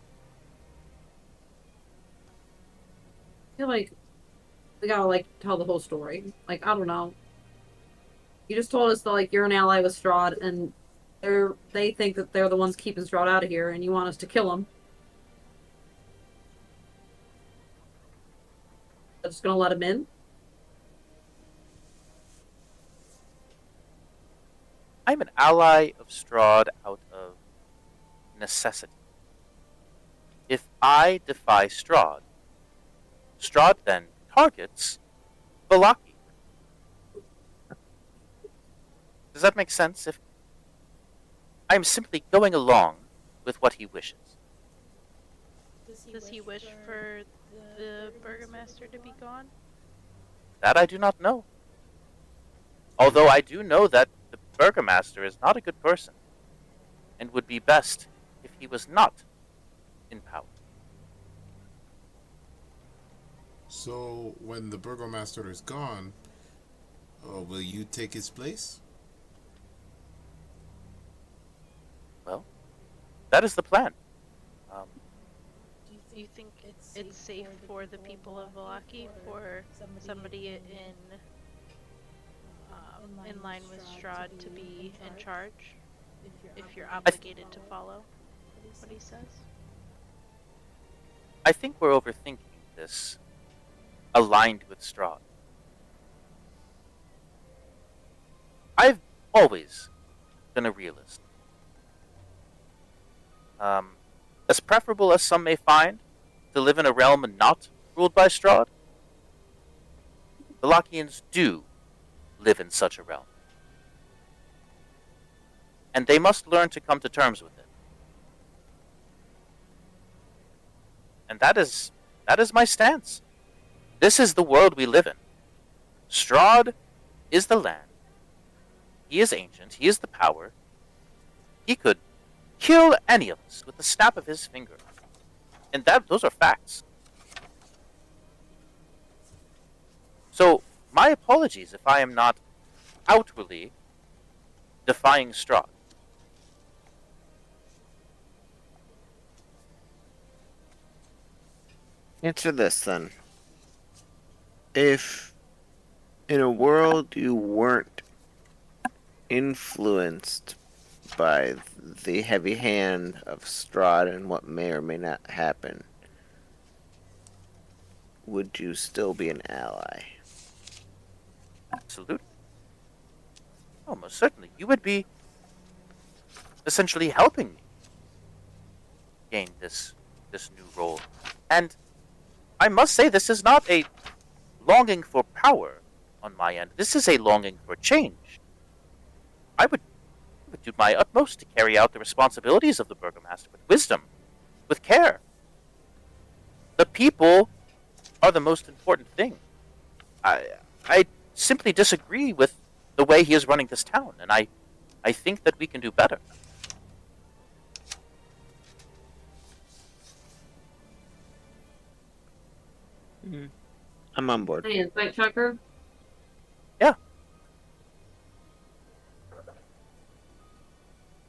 I feel like we gotta like tell the whole story. Like, I don't know. You just told us that like you're an ally with Strahd, and they think that they're the ones keeping Strahd out of here, and you want us to kill him. I'm just gonna let him in. I'm an ally of Strahd out of necessity. If I defy Strahd, Strahd then targets Vallaki. Does that make sense? If I'm simply going along with what he wishes. Does he wish for the burgomaster to be gone? That I do not know. Although I do know that the burgomaster is not a good person, and would be best if he was not in power. So, when the burgomaster is gone, will you take his place? Well, that is the plan. Do you think it's safe for the people of Vallaki for somebody in line with Strahd to be in charge? If you're obligated to follow what he says? I think we're overthinking this. Aligned with Strahd. I've always been a realist. As preferable as some may find to live in a realm not ruled by Strahd, the Vallakians do live in such a realm. And they must learn to come to terms with it. And that is my stance. This is the world we live in. Strahd is the land. He is ancient. He is the power. He could kill any of us with the snap of his finger. And those are facts. So, my apologies if I am not outwardly defying Strahd. Answer this then. If in a world you weren't influenced by the heavy hand of Strahd and what may or may not happen, would you still be an ally? Absolutely. Oh, most certainly. You would be essentially helping me gain this new role. And I must say, this is not a longing for power on my end. This is a longing for change. I would do my utmost to carry out the responsibilities of the Burgomaster with wisdom, with care. The people are the most important thing. I simply disagree with the way he is running this town, and I think that we can do better. I'm on board. Any insight checker? Yeah.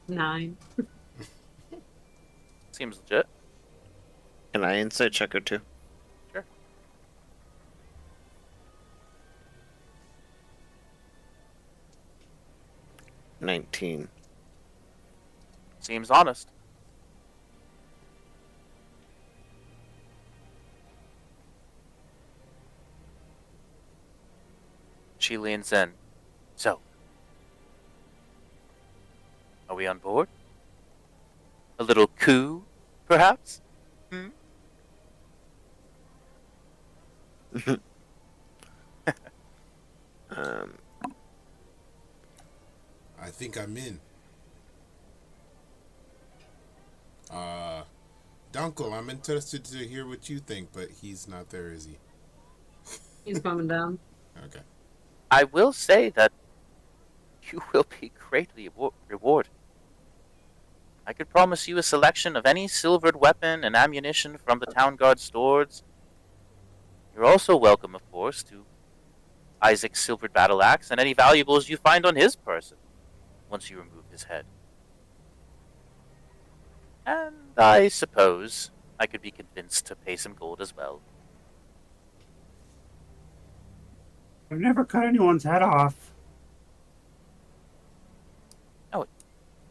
9. Seems legit. Can I insight checker too? Sure. $19. Seems honest. She leans in. So, are we on board? A little coup, perhaps? Hmm? I think I'm in. Dunkel, I'm interested to hear what you think, but he's not there, is he? He's coming down. Okay. I will say that you will be greatly rewarded. I could promise you a selection of any silvered weapon and ammunition from the town guard stores. You're also welcome, of course, to Isaac's silvered battle axe and any valuables you find on his person once you remove his head. And I suppose I could be convinced to pay some gold as well. I've never cut anyone's head off.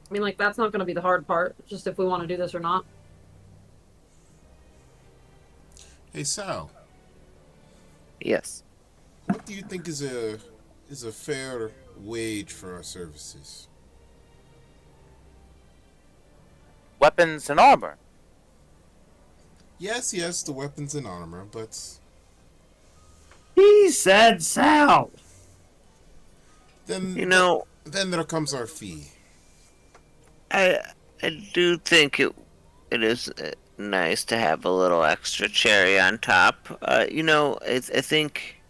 I mean, like, that's not going to be the hard part. It's just if we want to do this or not. Hey, Sal. Yes. What do you think is a fair wage for our services? Weapons and armor. Yes, the weapons and armor, but He said Sal. then then there comes our fee. I do think it is nice to have a little extra cherry on top. I think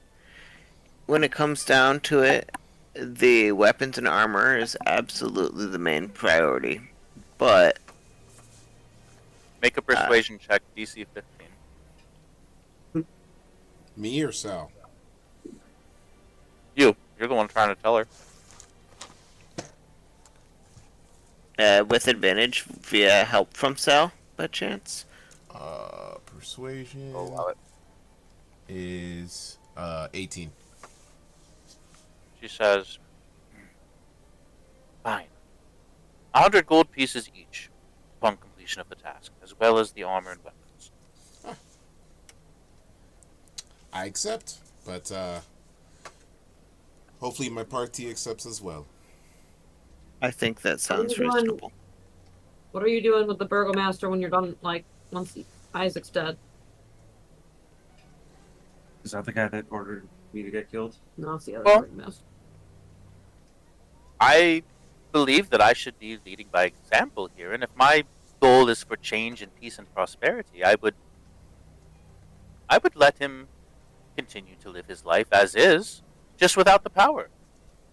when it comes down to it, the weapons and armor is absolutely the main priority. But Make a persuasion check, DC 15. Me or Sal? You're the one trying to tell her. with advantage via help from Sal, by chance. Persuasion Oh, allow it. is 18. She says, fine. 100 gold pieces each upon completion of the task, as well as the armor and weapons. I accept, but hopefully my party accepts as well. I think that sounds reasonable. What are you doing with the Burgomaster when you're done, like, once Isaac's dead? Is that the guy that ordered me to get killed? No, it's the other Well- Burgomaster. I believe that I should be leading by example here, and if my goal is for change and peace and prosperity, I would let him continue to live his life as is, just without the power.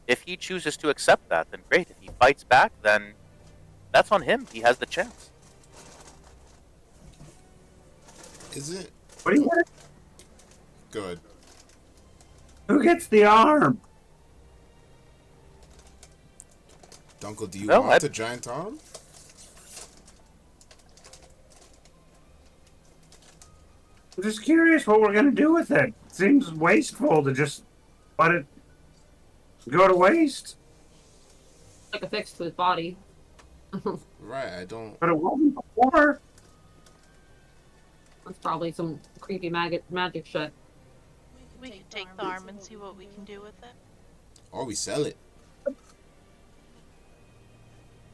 If he chooses to accept that, then great. If he fights back, then that's on him. He has the chance. Is it? What do you want? Good. Who gets the arm? Dunkel, do you No, want the giant arm? I'm just curious what we're gonna do with it. Seems wasteful to just let it go to waste. Like a fix to his body. Right, I don't. But it wasn't before. That's probably some creepy magic shit. We could take the arm and see what we can do with it. Or we sell it.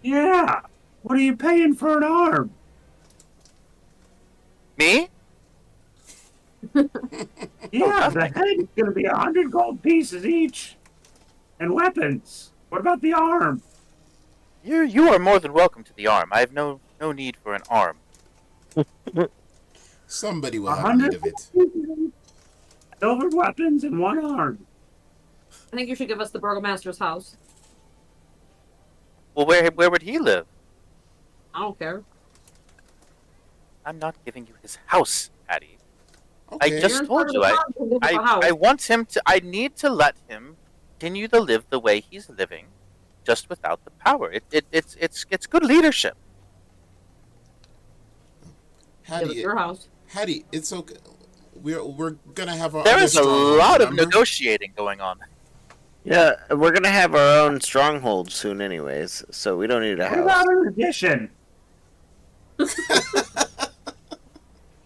Yeah. What are you paying for an arm? Me? Yeah, the head is gonna be 100 gold pieces each. And weapons. What about the arm? You are more than welcome to the arm. I have no need for an arm. Somebody will have 100 need of it. silver weapons and one arm. I think you should give us the burgomaster's house. Well, where would he live? I don't care. I'm not giving you his house, Hattie. Okay. I just told you I want him to. I need to let him continue to live the way he's living, just without the power. It's good leadership. Give us your house. Hattie, it's okay. We're gonna have our. There other is a stronghold, lot of remember? negotiating going on. Yeah, we're gonna have our own stronghold soon, anyways. So we don't need a What house. about an addition?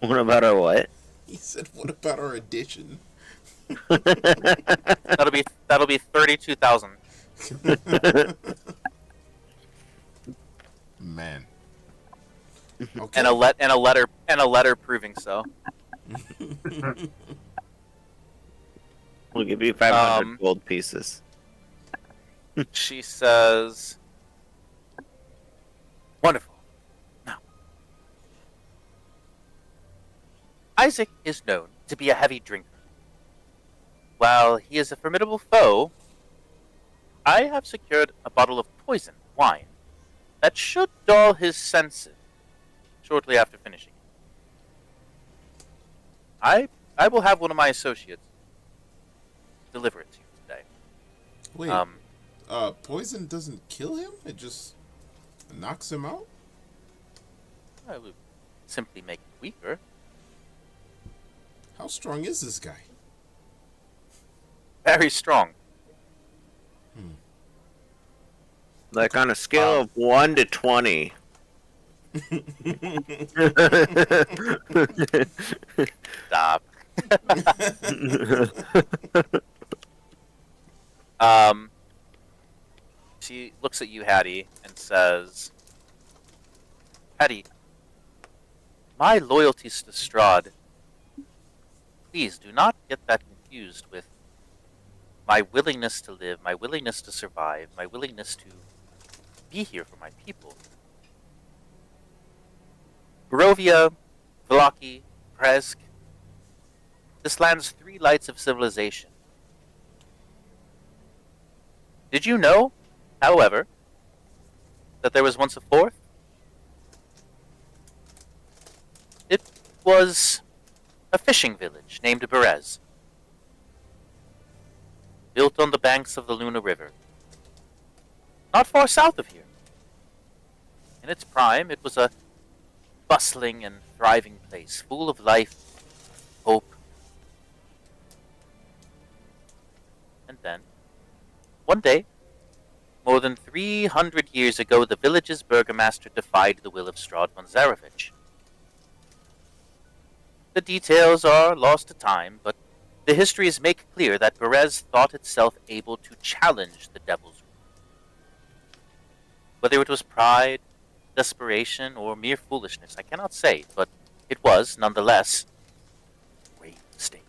What about our what? He said, "What about our addition?" That'll be 32,000. Man. Okay. And a letter proving so. We'll give you 500 Um, gold pieces. She says, "Wonderful. Now, Isaac is known to be a heavy drinker. While he is a formidable foe, I have secured a bottle of poison wine that should dull his senses shortly after finishing it. I will have one of my associates deliver it to you today." Wait, poison doesn't kill him? It just knocks him out? I would simply make it weaker. How strong is this guy? Very strong. Like on a scale of 1 to 20. Stop. She looks at you, Hattie, and says, "Hattie, my loyalties to Strahd, please do not get that confused with my willingness to live, my willingness to survive, my willingness to be here for my people. Barovia, Vlaki, Kresk, this land's three lights of civilization. Did you know, however, that there was once a fourth? It was a fishing village named Berez, built on the banks of the Luna River, not far south of here. In its prime, it was a bustling and thriving place, full of life, hope. And then, one day, more than 300 years ago, the village's burgomaster defied the will of Strahd von Zarevich. The details are lost to time, but the histories make clear that Berez thought itself able to challenge the devil's rule. Whether it was pride, desperation, or mere foolishness, I cannot say, but it was, nonetheless, a grave mistake.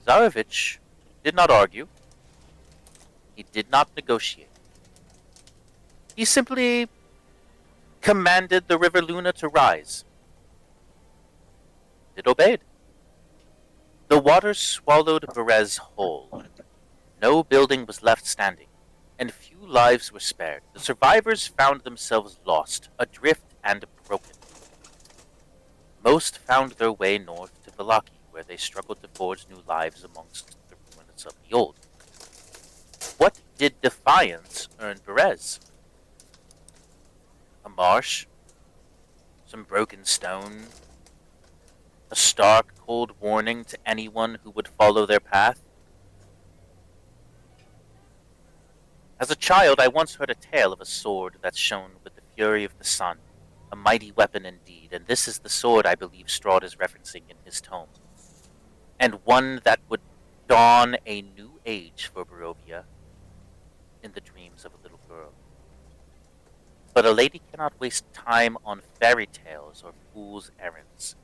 Zarevich did not argue. He did not negotiate. He simply commanded the River Luna to rise. It obeyed. The waters swallowed Berez whole. No building was left standing, and few lives were spared. The survivors found themselves lost, adrift, and broken. Most found their way north to Vallaki, where they struggled to forge new lives amongst the ruins of the old. What did Defiance earn Perez? A marsh? Some broken stone? A stark, cold warning to anyone who would follow their path? As a child, I once heard a tale of a sword that shone with the fury of the sun, a mighty weapon indeed, and this is the sword I believe Strahd is referencing in his tome, and one that would dawn a new age for Barovia in the dreams of a little girl. But a lady cannot waste time on fairy tales or fool's errands.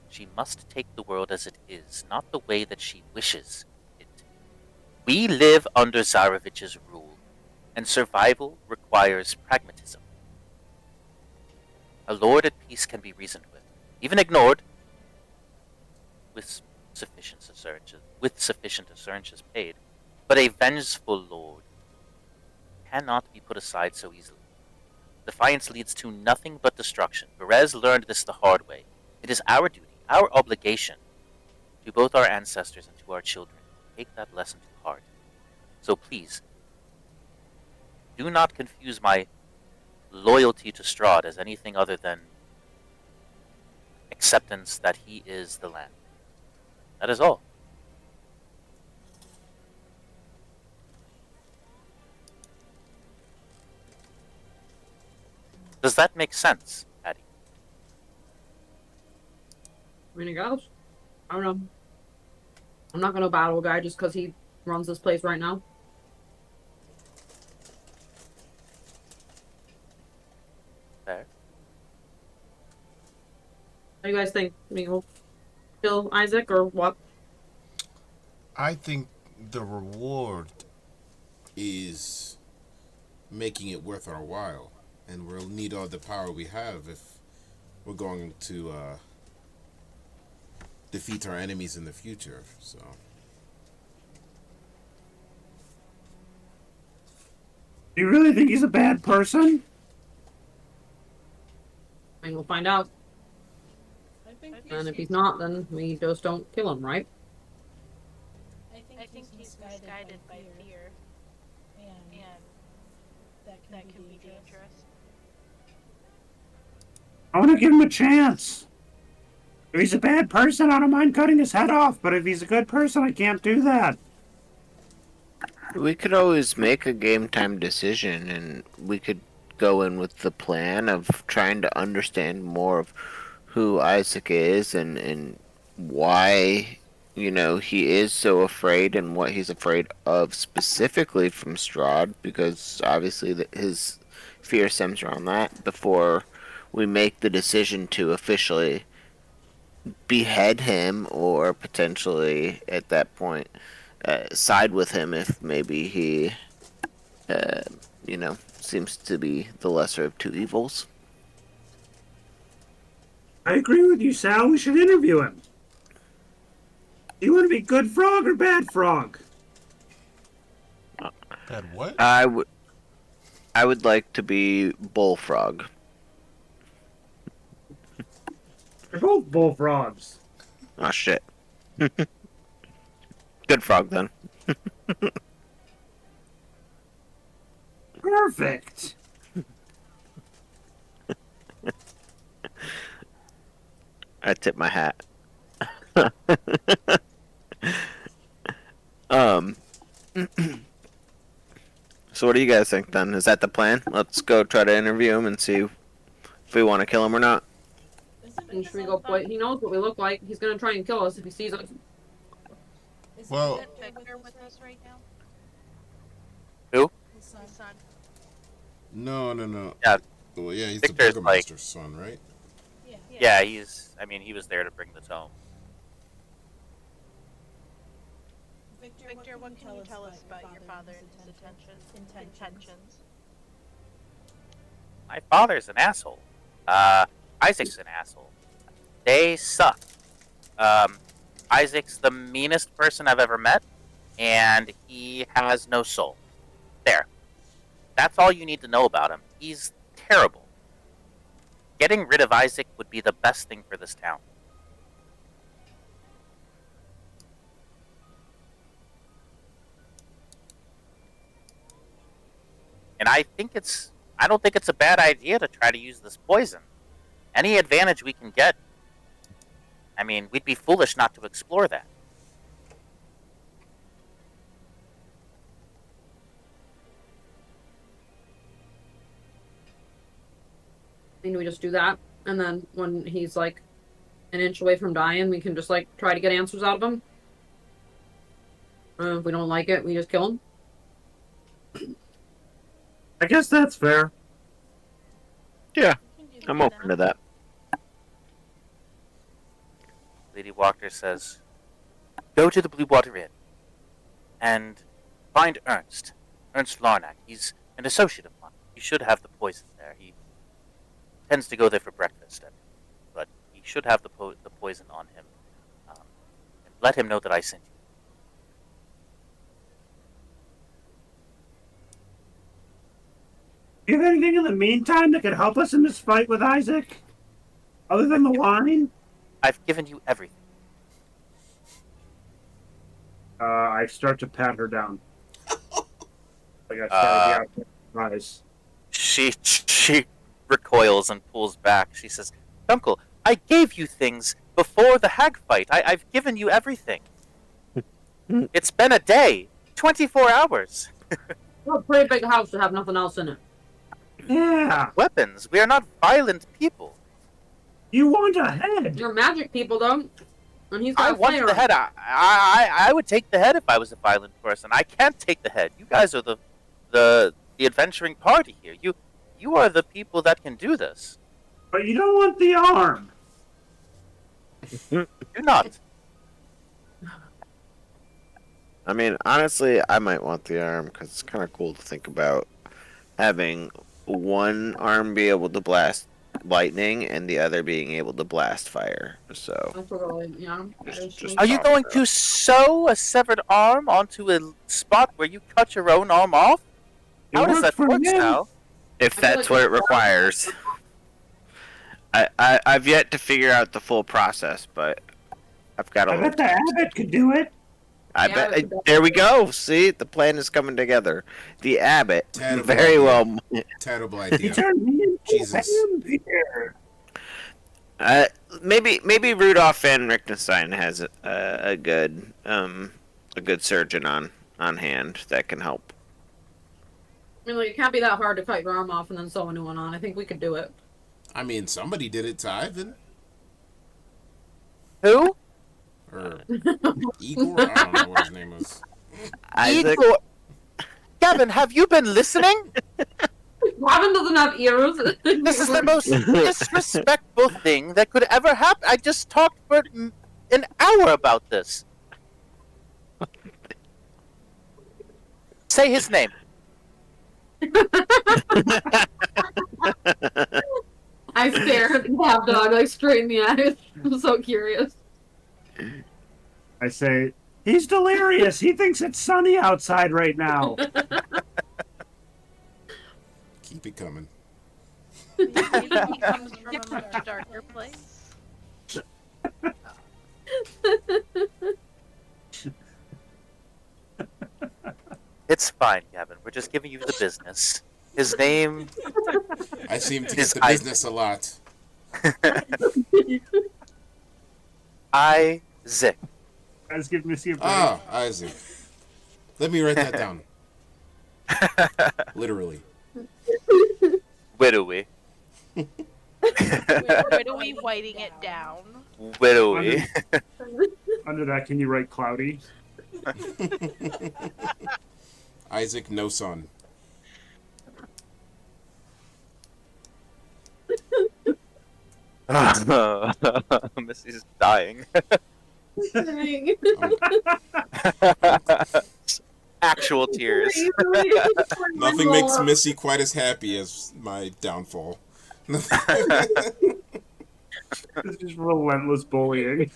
She must take the world as it is, not the way that she wishes it. We live under Zarevich's rule, and survival requires pragmatism. A lord at peace can be reasoned with, even ignored, with sufficient assurances paid, but a vengeful lord cannot be put aside so easily. Defiance leads to nothing but destruction. Perez learned this the hard way. It is our duty, our obligation, to both our ancestors and to our children, to take that lesson to heart. So please, do not confuse my loyalty to Strahd as anything other than acceptance that he is the land. That is all. Does that make sense, Patty? Anything else? I don't know. I'm not gonna battle a guy just because he runs this place right now. Fair. What do you guys think? I mean, we'll kill Isaac or what? I think the reward is making it worth our while, and we'll need all the power we have if we're going to defeat our enemies in the future. So Do you really think he's a bad person? I mean, we'll find out. And if he's not, then we just don't kill him, right? I think he's misguided by fear, and that can be dangerous. I want to give him a chance. If he's a bad person, I don't mind cutting his head off, but if he's a good person, I can't do that. We could always make a game time decision, and we could go in with the plan of trying to understand more of who Isaac is and why, he is so afraid and what he's afraid of specifically from Strahd, because obviously his fear stems around that before we make the decision to officially behead him or potentially at that point side with him if maybe he, seems to be the lesser of two evils. I agree with you, Sal. We should interview him. You want to be good frog or bad frog? bad what? I would like to be bullfrog. They're both bullfrogs. Oh shit. Good frog then. Perfect. I tip my hat. So what do you guys think then? Is that the plan? Let's go try to interview him and see if we want to kill him or not. And should we go play? He knows what we look like. He's gonna try and kill us if he sees us. Well, Is Victor with us right now? Who? His son. no. Yeah. Well, yeah, he's Victor's the like- burgomaster's son, right? Yeah, he was there to bring the tome. Victor, what can you tell us about your father and his intentions? My father's an asshole. Isaac's an asshole. They suck. Isaac's the meanest person I've ever met, and he has no soul. There. That's all you need to know about him. He's terrible. Getting rid of Isaac would be the best thing for this town. And I don't think it's a bad idea to try to use this poison. Any advantage we can get, I mean, we'd be foolish not to explore that. I mean, we just do that, and then when he's like an inch away from dying, we can just like try to get answers out of him. If we don't like it, we just kill him. I guess that's fair. Yeah, We can do I'm that open now. to that. Lady Walker says, "Go to the Blue Water Inn and find Ernst Larnack. He's an associate of mine. He should have the poison there. He tends to go there for breakfast, but he should have the poison on him. And let him know that I sent you." Do you have anything in the meantime that could help us in this fight with Isaac? Other than the wine? I've given you everything. I start to pat her down. Like I start to eyes. She recoils and pulls back. She says, "Uncle, I gave you things before the hag fight. I've given you everything. It's been a day, 24 hours. We're a pretty big house to have nothing else in it. Yeah. Weapons. We are not violent people. You want a head? You're magic people, though. And he's got I a want flare. the head. I would take the head if I was a violent person. I can't take the head. You guys are the adventuring party here. You are the people that can do this. But you don't want the arm. Do not. I mean, honestly, I might want the arm because it's kind of cool to think about having one arm be able to blast lightning and the other being able to blast fire. So, That's really, yeah. Just Are you talk going about to sew a severed arm onto a spot where you cut your own arm off? How does that work, Sal? if that's what it requires. I've yet to figure out the full process, but I've got a I little bet the time. abbot could do it. I Yeah, bet. but- There we go. See, the plan is coming together. The abbot, Terrible very idea. well. Terrible He idea. turned me into Jesus. a vampire. Maybe Rudolph Van Richtenstein has a good surgeon on hand that can help. I mean, like, it can't be that hard to cut your arm off and then sew a new one on. I think we could do it. I mean, somebody did it to Ivan. Who? Or Igor? I don't know what his name was. Isaac, Igor. Gavin, have you been listening? Gavin doesn't have ears. This is the most disrespectful thing that could ever happen. I just talked for an hour about this. Say his name. I stare at the half dog like straight in the eyes. I'm so curious. I say, he's delirious. He thinks it's sunny outside right now. Keep it coming. Maybe he comes from a much darker place. It's fine, Gavin. We're just giving you the business. His name I seem to get His the eye- business a lot. Isaac. Guys, give Missy a break. Ah, Isaac. Let me write that down. Literally. Widowy. Where do we whiting it down? Widowy. Under that, can you write cloudy? Isaac, no son. Missy's dying. Dang. Actual tears. Nothing makes Missy quite as happy as my downfall. This is relentless bullying.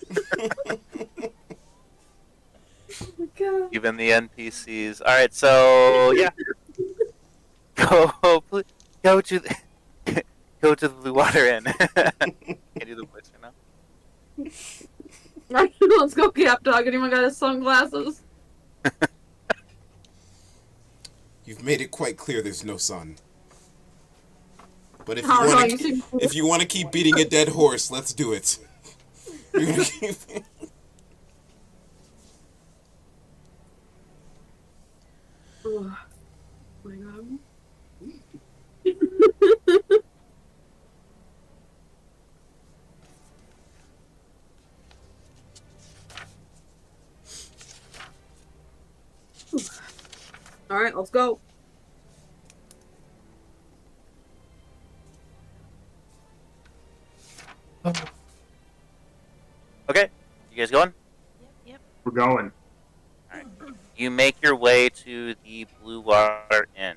Oh my god. Even the NPCs. All right, so yeah, go go to the, go to the Blue Water Inn. Can you do the voice right now? Let's go, Cap Dog. Anyone got his sunglasses? You've made it quite clear there's no sun. But if you Oh, no, want you to, seem cool. if you want to keep beating a dead horse, let's do it. You're gonna keep... Oh my god. All right, let's go. Okay, you guys going? Yep. We're going. You make your way to the Blue Water Inn.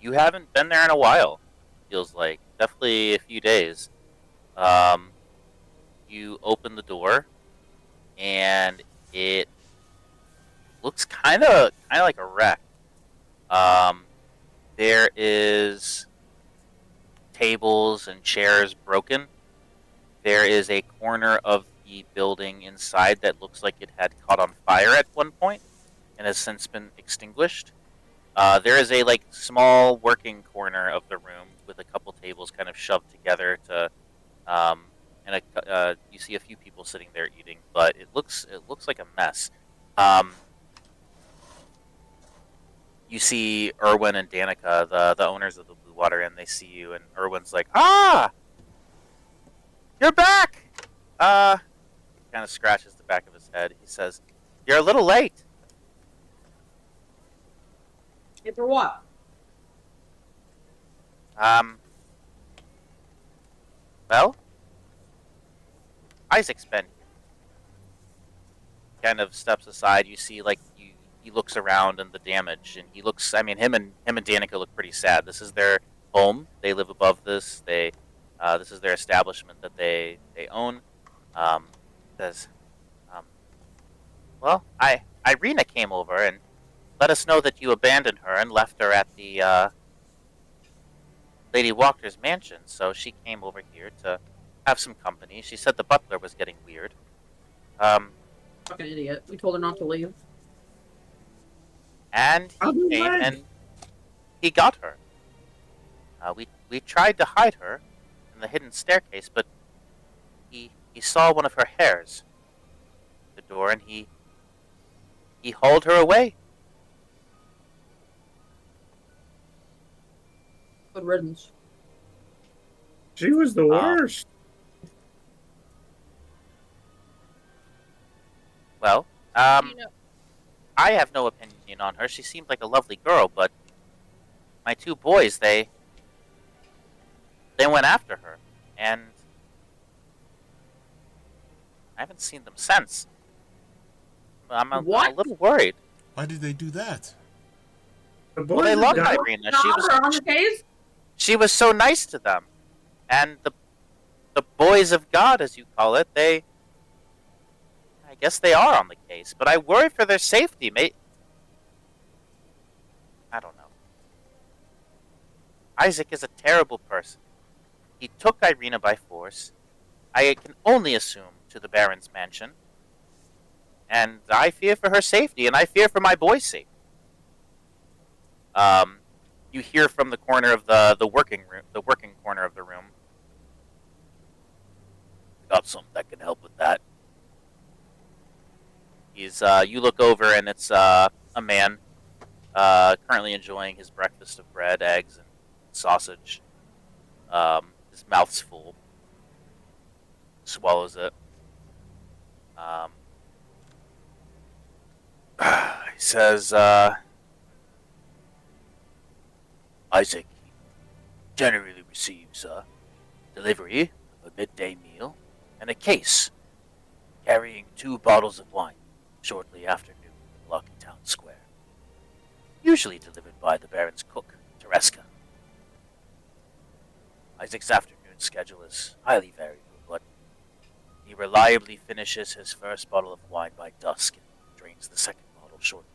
You haven't been there in a while. Feels like definitely a few days. You open the door, and it looks kind of like a wreck. There is tables and chairs broken. There is a corner of the building inside that looks like it had caught on fire at one point and has since been extinguished. There is a small working corner of the room with a couple tables kind of shoved together to, and you see a few people sitting there eating, but it looks like a mess. You see Erwin and Danica, the owners of the Blue Water Inn. They see you, and Erwin's like, "Ah, you're back!" Kind of scratches the back of his head. He says, "You're a little late." Hey, for what? Well, Isaac's been here. Kind of steps aside. You see, he looks around and the damage, and he looks. I mean, him and Danica look pretty sad. This is their home. They live above this. This is their establishment that they own. Says, well, Irina came over and let us know that you abandoned her and left her at the Lady Walker's mansion. So she came over here to have some company. She said the butler was getting weird. Fucking idiot. We told her not to leave. And he came and he got her. We tried to hide her in the hidden staircase, but he saw one of her hairs at the door, and he hauled her away. Good riddance. She was the worst. Well, You know, I have no opinion on her. She seemed like a lovely girl, but my two boys, they went after her, and I haven't seen them since. I'm a little worried. Why did they do that? Well, they loved Irina. On the case? She was so nice to them, and the boys of God, as you call it, I guess they are on the case. But I worry for their safety, mate. I don't know. Isaac is a terrible person. He took Irina by force. I can only assume to the Baron's mansion. And I fear for her safety, and I fear for my boy's safety. You hear from the corner of the working room, the working corner of the room. Got something that can help with that. You look over, and it's a man currently enjoying his breakfast of bread, eggs, and sausage. His mouth's full. Swallows it. He says, Isaac generally receives a delivery of a midday meal and a case carrying 2 bottles of wine shortly after noon in Lucky Town Square. Usually delivered by the Baron's cook, Tereska. Isaac's afternoon schedule is highly variable, but He reliably finishes his first bottle of wine by dusk and drains the second bottle shortly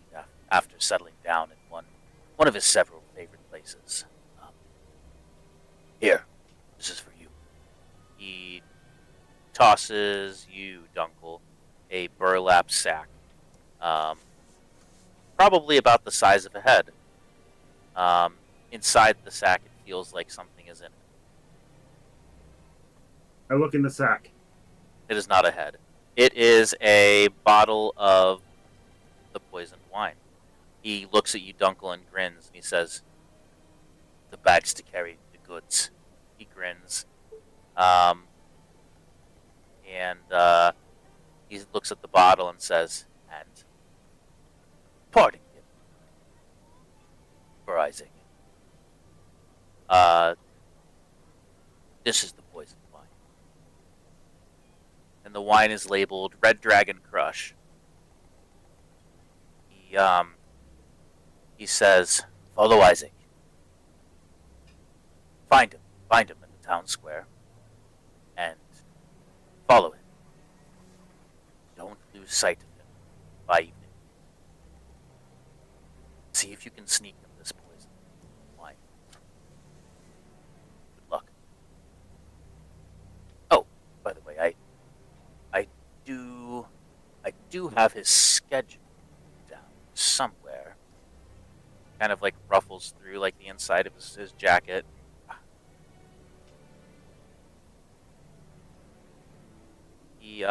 after settling down in one of his several favorite places. Here, this is for you. He tosses you, Dunkel, a burlap sack, probably about the size of a head. Inside the sack, it feels like something is in it. I look in the sack. It is not a head. It is a bottle of the poisoned wine. He looks at you, Dunkel, and grins, and he says, "The bags to carry the goods." He grins. He looks at the bottle and says, "And parting gift for Isaac. This is the poison wine." And the wine is labeled Red Dragon Crush. He says, "Follow Isaac. Find him in the town square, and follow him. Don't lose sight of him by evening. See if you can sneak him this poison wine. Good luck. Oh, by the way, I do have his schedule down somewhere. Kind of like ruffles through like the inside of his jacket. He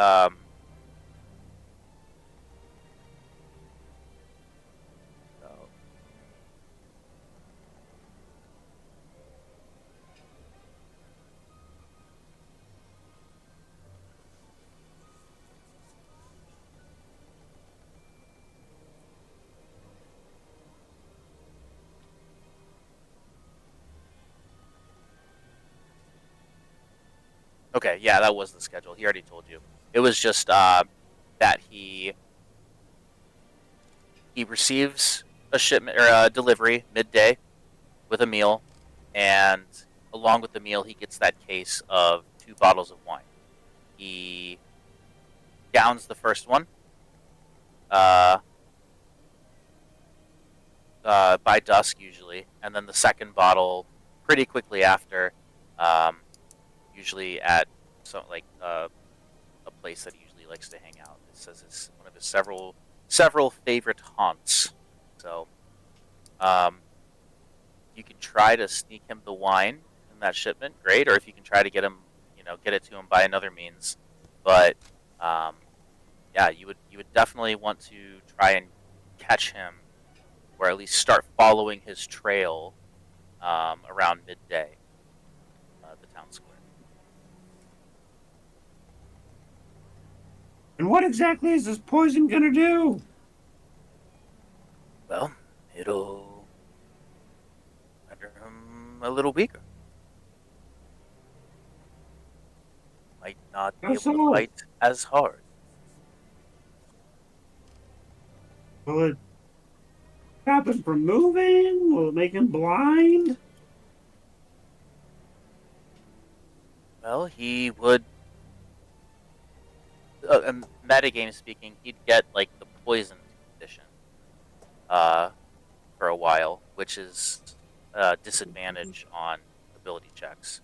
Okay, yeah, that was the schedule. He already told you. It was just that he receives a shipment or a delivery midday with a meal, and along with the meal, he gets that case of 2 bottles of wine. He downs the first one by dusk usually, and then the second bottle pretty quickly after. Usually at a place that he usually likes to hang out. It says it's one of his several favorite haunts. So, you can try to sneak him the wine in that shipment, great. Or if you can try to get it to him by another means. But yeah, you would definitely want to try and catch him, or at least start following his trail around midday, the town square. And what exactly is this poison gonna do? Well, it'll render him a little weaker. Might not be How able to so? fight as hard. Will it stop him from moving? Will it make him blind? Well, he would. Metagame speaking, he'd get like the poisoned condition for a while, which is disadvantage on ability checks.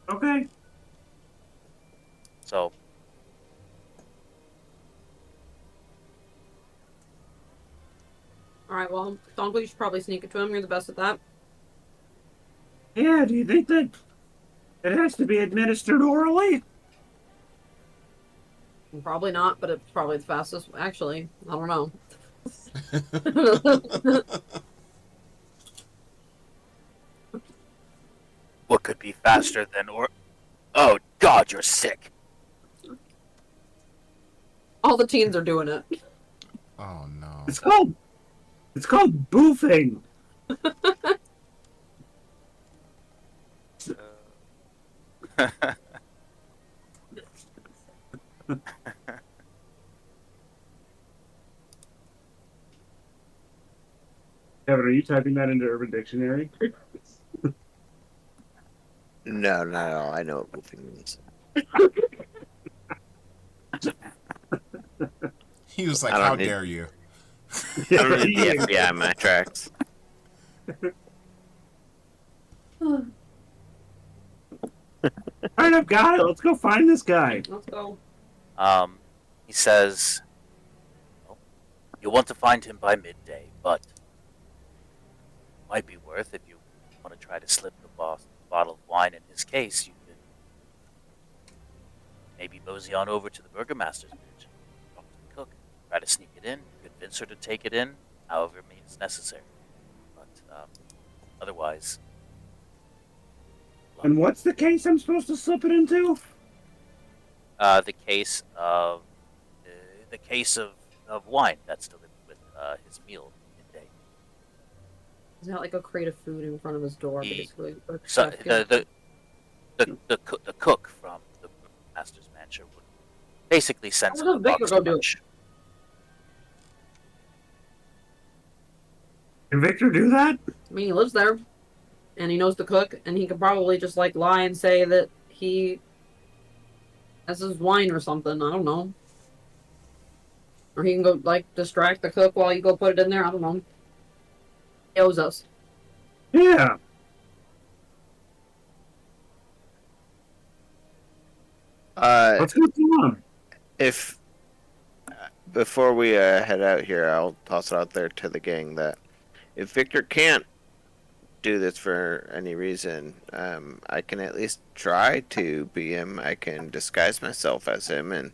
Okay. So Alright, well, Dongle, you should probably sneak it to him. You're the best at that. Yeah, do you think that it has to be administered orally? Probably not, but it's probably the fastest. Actually, I don't know. what could be faster than Oh God, you're sick. All the teens are doing it. Oh no. It's called boofing. Kevin, are you typing that into Urban Dictionary? No, I know what moving means. He was like, I "How don't need. dare you?" I don't need the FBI in my tracks. All right, I've got it. Let's go find this guy. Let's go. He says, well, you'll want to find him by midday, but it might be worth if you want to try to slip the boss a bottle of wine in his case. You could maybe mosey on over to the Burgomaster's mansion, talk to the cook, try to sneak it in, convince her to take it in, however means necessary. But otherwise, And what's the case I'm supposed to slip it into? the case of wine that's delivered with his meal midday. He's got like a crate of food in front of his door, He- basically. Or So chef gives- the cook from the master's mansion would basically send How some does of the Victor box go do it? lunch. Can Victor do that? I mean, he lives there, and he knows the cook, and he could probably just like lie and say that he has his wine or something. I don't know. Or he can go like distract the cook while you go put it in there. I don't know. He owes us. Yeah. Let's go to him. If before we head out here, I'll toss it out there to the gang that if Victor can't do this for any reason, I can at least try to be him. I can disguise myself as him and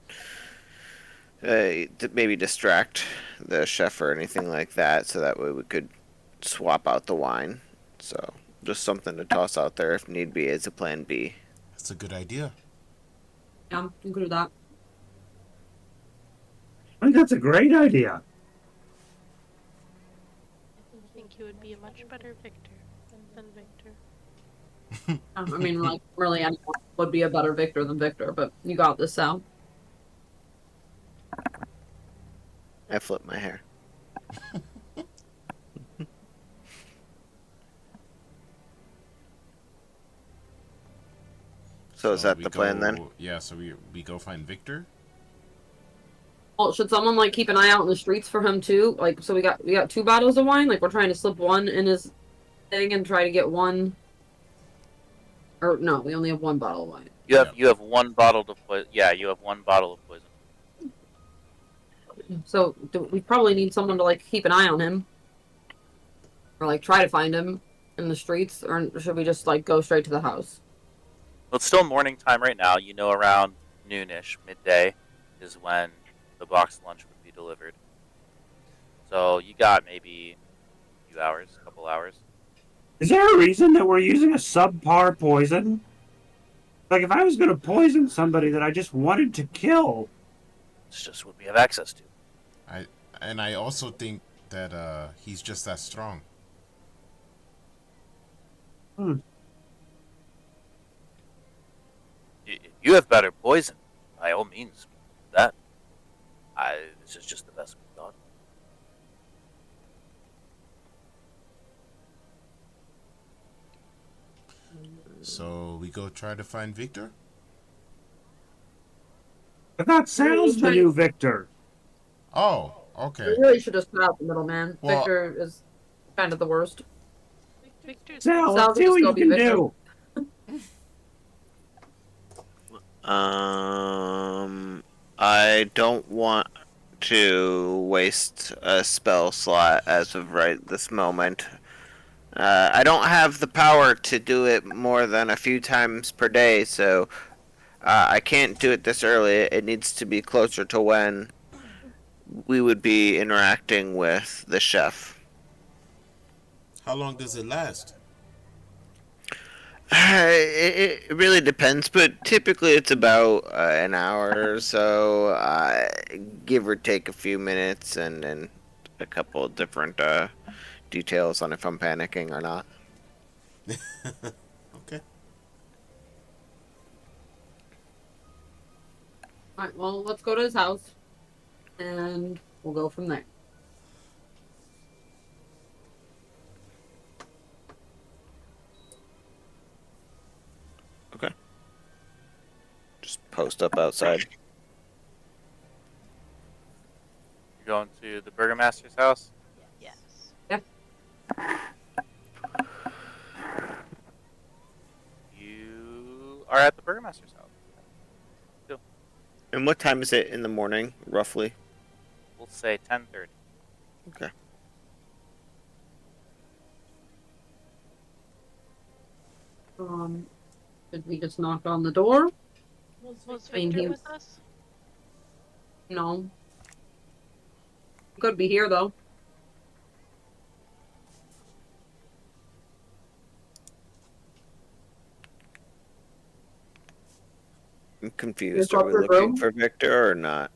maybe distract the chef or anything like that, so that way we could swap out the wine. So just something to toss out there if need be as a plan B. That's a good idea. Yeah, you could do that. I think that's a great idea. I think you would be a much better Victor than Victor. I mean, like, really, anyone would be a better Victor than Victor, but you got this, Sal. I flip my hair. So is that we the plan then? Yeah, so we go find Victor. Well, should someone like keep an eye out in the streets for him too? Like, so we got 2 bottles of wine. Like, we're trying to slip one in his thing and try to get one. Or no, we only have 1 bottle of wine. You have one bottle of poison. Yeah, you have one bottle of poison. So we probably need someone to like keep an eye on him, or like try to find him in the streets, or should we just like go straight to the house? Well, it's still morning time right now. You know, around noonish, midday, is when the box lunch would be delivered. So you got maybe a few hours, a couple hours. Is there a reason that we're using a subpar poison? Like, if I was going to poison somebody that I just wanted to kill. It's just what we have access to. I also think that he's just that strong. You have better poison, by all means. That this is just the best we've got. So we go try to find Victor. I thought Sal's the new Victor. Oh, okay. We really should just cut out the middleman. Well- Victor is kind of the worst. Victor's Sal, Sal let's see can what still you be can Victor. do. I don't want to waste a spell slot as of right this moment. I don't have the power to do it more than a few times per day, so I can't do it this early. It needs to be closer to when we would be interacting with the chef. How long does it last? It really depends, but typically it's about an hour or so, give or take a few minutes, and a couple of different details on if I'm panicking or not. Okay. Alright, well, let's go to his house, and we'll go from there. post up outside. You're going to the burgomaster's house. Yes. You are at the burgomaster's house. And what time is it in the morning, roughly? We'll say 10:30. Okay. Did we just knock on the door? Was I mean, Victor he- with us? No. Could be here though. I'm confused. Is Are we Dr. looking Room? for Victor or not?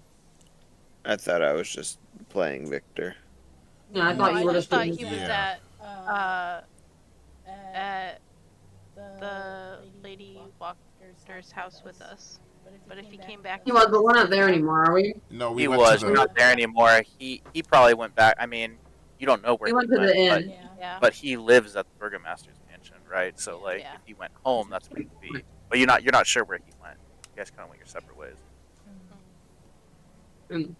I thought I was just playing Victor. Yeah, I No, thought you were I just thought doing he was Yeah. at the lady Walker's house with us. But if he came back, He was, but we're not there anymore, are we? No, we He went was. to We're the. not there anymore. He probably went back. I mean, you don't know where We he went to the inn. Yeah. but he lives at the burgomaster's mansion, right? So like, Yeah. if he went home, that's where he'd be. But you're not sure where he went. You guys kind of went your separate ways. And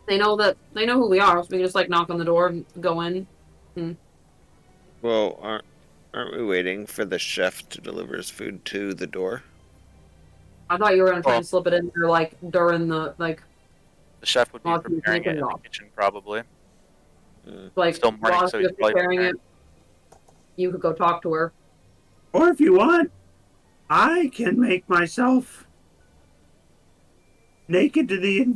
they know who we are, so we can just like knock on the door and go in. Well, aren't we waiting for the chef to deliver his food to the door? I thought you were gonna try Well- and slip it in there like during the like The chef would be Well, he's preparing it making in it the off. kitchen, probably. like Still morning, while so she he's was probably preparing preparing. it. You could go talk to her. Or if you want, I can make myself naked to the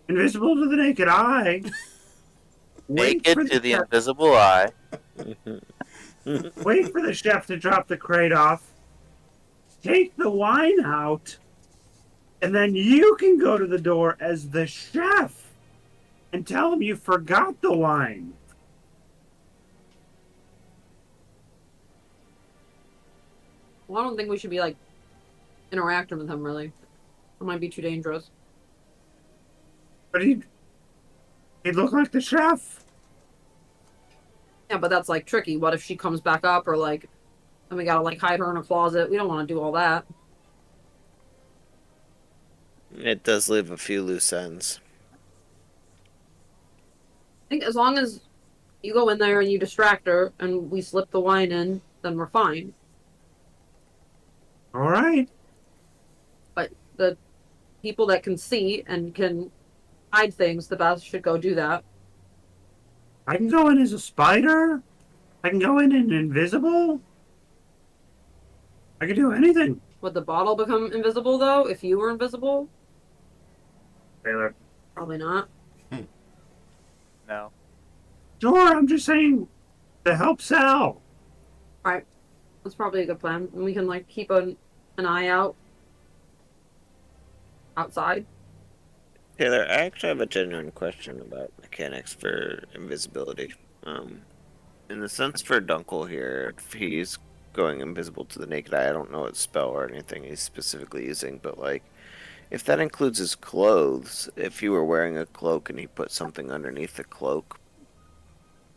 invisible to the naked eye. Wait Naked for to the chef- invisible eye. Wait for the chef to drop the crate off. Take the wine out. And then you can go to the door as the chef and tell him you forgot the wine. Well, I don't think we should be like interacting with him really. It might be too dangerous. But he'd look like the chef. Yeah, but that's like tricky. What if she comes back up or like and we gotta like hide her in a closet? We don't wanna do all that. It does leave a few loose ends. I think as long as you go in there and you distract her and we slip the wine in, then we're fine. All right. But the people that can see and can hide things, the best should go do that. I can go in as a spider. I can go in invisible. I can do anything. Would the bottle become invisible though if you were invisible? Taylor. Probably not. No. Sure, I'm just saying to help sell. That's probably a good plan. And we can like keep an eye out outside. Taylor, I actually have a genuine question about mechanics for invisibility. In the sense for Dunkel here, if he's going invisible to the naked eye, I don't know what spell or anything he's specifically using, but like, if that includes his clothes, if he were wearing a cloak and he put something underneath the cloak,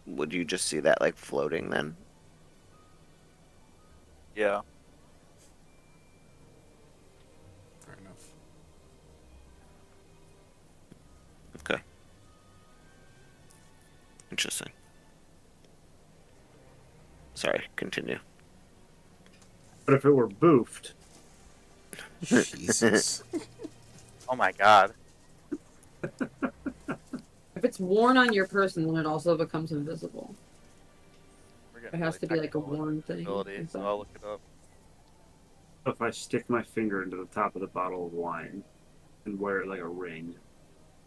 would you just see that like floating then? Yeah. Fair enough. Okay. Interesting. Sorry, continue. But if it were boofed, Jesus. Oh my God. If it's worn on your person, then it also becomes invisible. We're It getting has to really be like a technical with worn thing. invisibility, so I'll look it up. if I stick my finger into the top of the bottle of wine and wear it like a ring,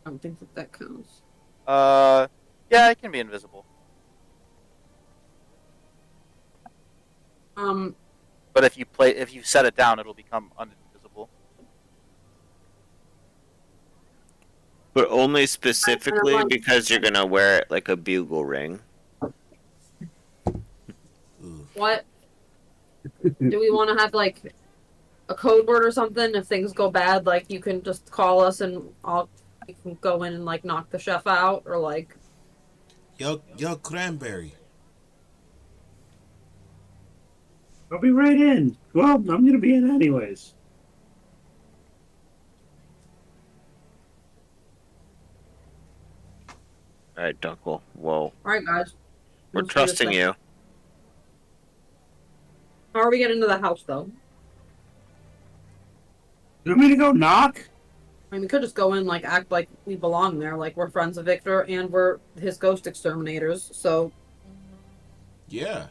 I don't think that counts. Yeah, it can be invisible. But if you set it down, it'll become invisible. But only specifically because you're gonna wear it like a bugle ring. Ooh. What? Do we want to have like a code word or something? If things go bad, like you can just call us and you can go in and like knock the chef out, or like Yo, Cranberry. I'll be right in. Well, I'm gonna be in anyways. All right, Dunkel. Whoa, All right, guys. we're Let's do this trusting thing. you. How are we getting into the house, though? You want me to go knock? I mean, we could just go in, like, act like we belong there, like we're friends of Victor and we're his ghost exterminators. So Yeah.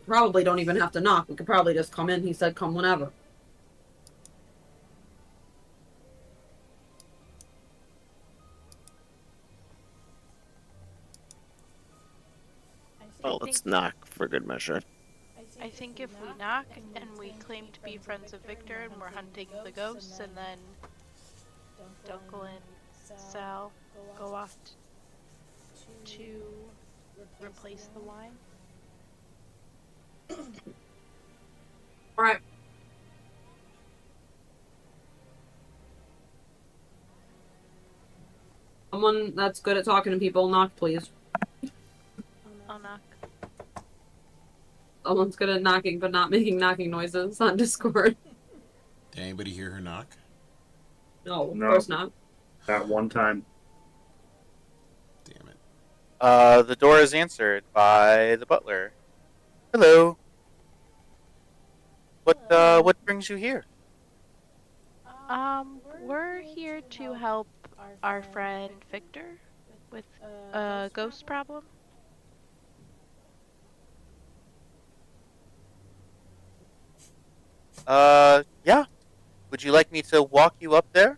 probably don't even have to knock. We could probably just come in. He said, "Come whenever." Well, let's knock for good measure. I think if we knock and we claim to be friends of Victor and we're hunting the ghosts, and then Dunkel and Sal go off to replace the wine. All right. Someone that's good at talking to people, knock, please. I'll knock. Someone's good at knocking, but not making knocking noises on Discord. Did anybody hear her knock? No, of No. course not. That one time. Damn it. The door is answered by the butler. Hello. What brings you here? We're here to help our friend Victor with a ghost problem. Yeah. Would you like me to walk you up there?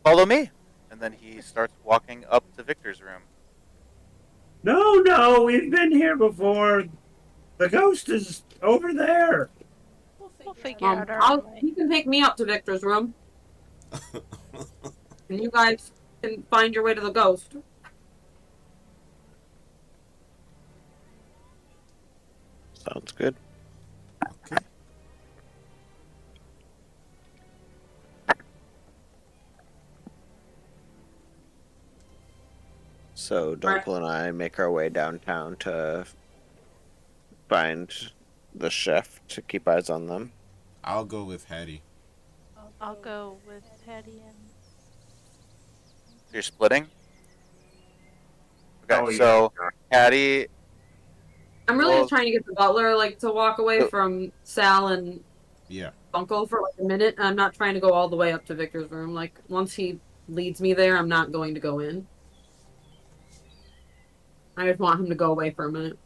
Follow me. And then he starts walking up to Victor's room. No, we've been here before. The ghost is over there. We'll figure out our own way. You can take me up to Victor's room, and you guys can find your way to the ghost. Sounds good. Okay. So Dunkel and I make our way downtown to find the chef to keep eyes on them. I'll go with Hattie. I'll go with Teddy and. You're splitting? Okay, Oh, yeah. so Hattie. I'm really Well- just trying to get the butler to walk away from Sal and Yeah. Uncle for a minute. I'm not trying to go all the way up to Victor's room. Once he leads me there, I'm not going to go in. I just want him to go away for a minute.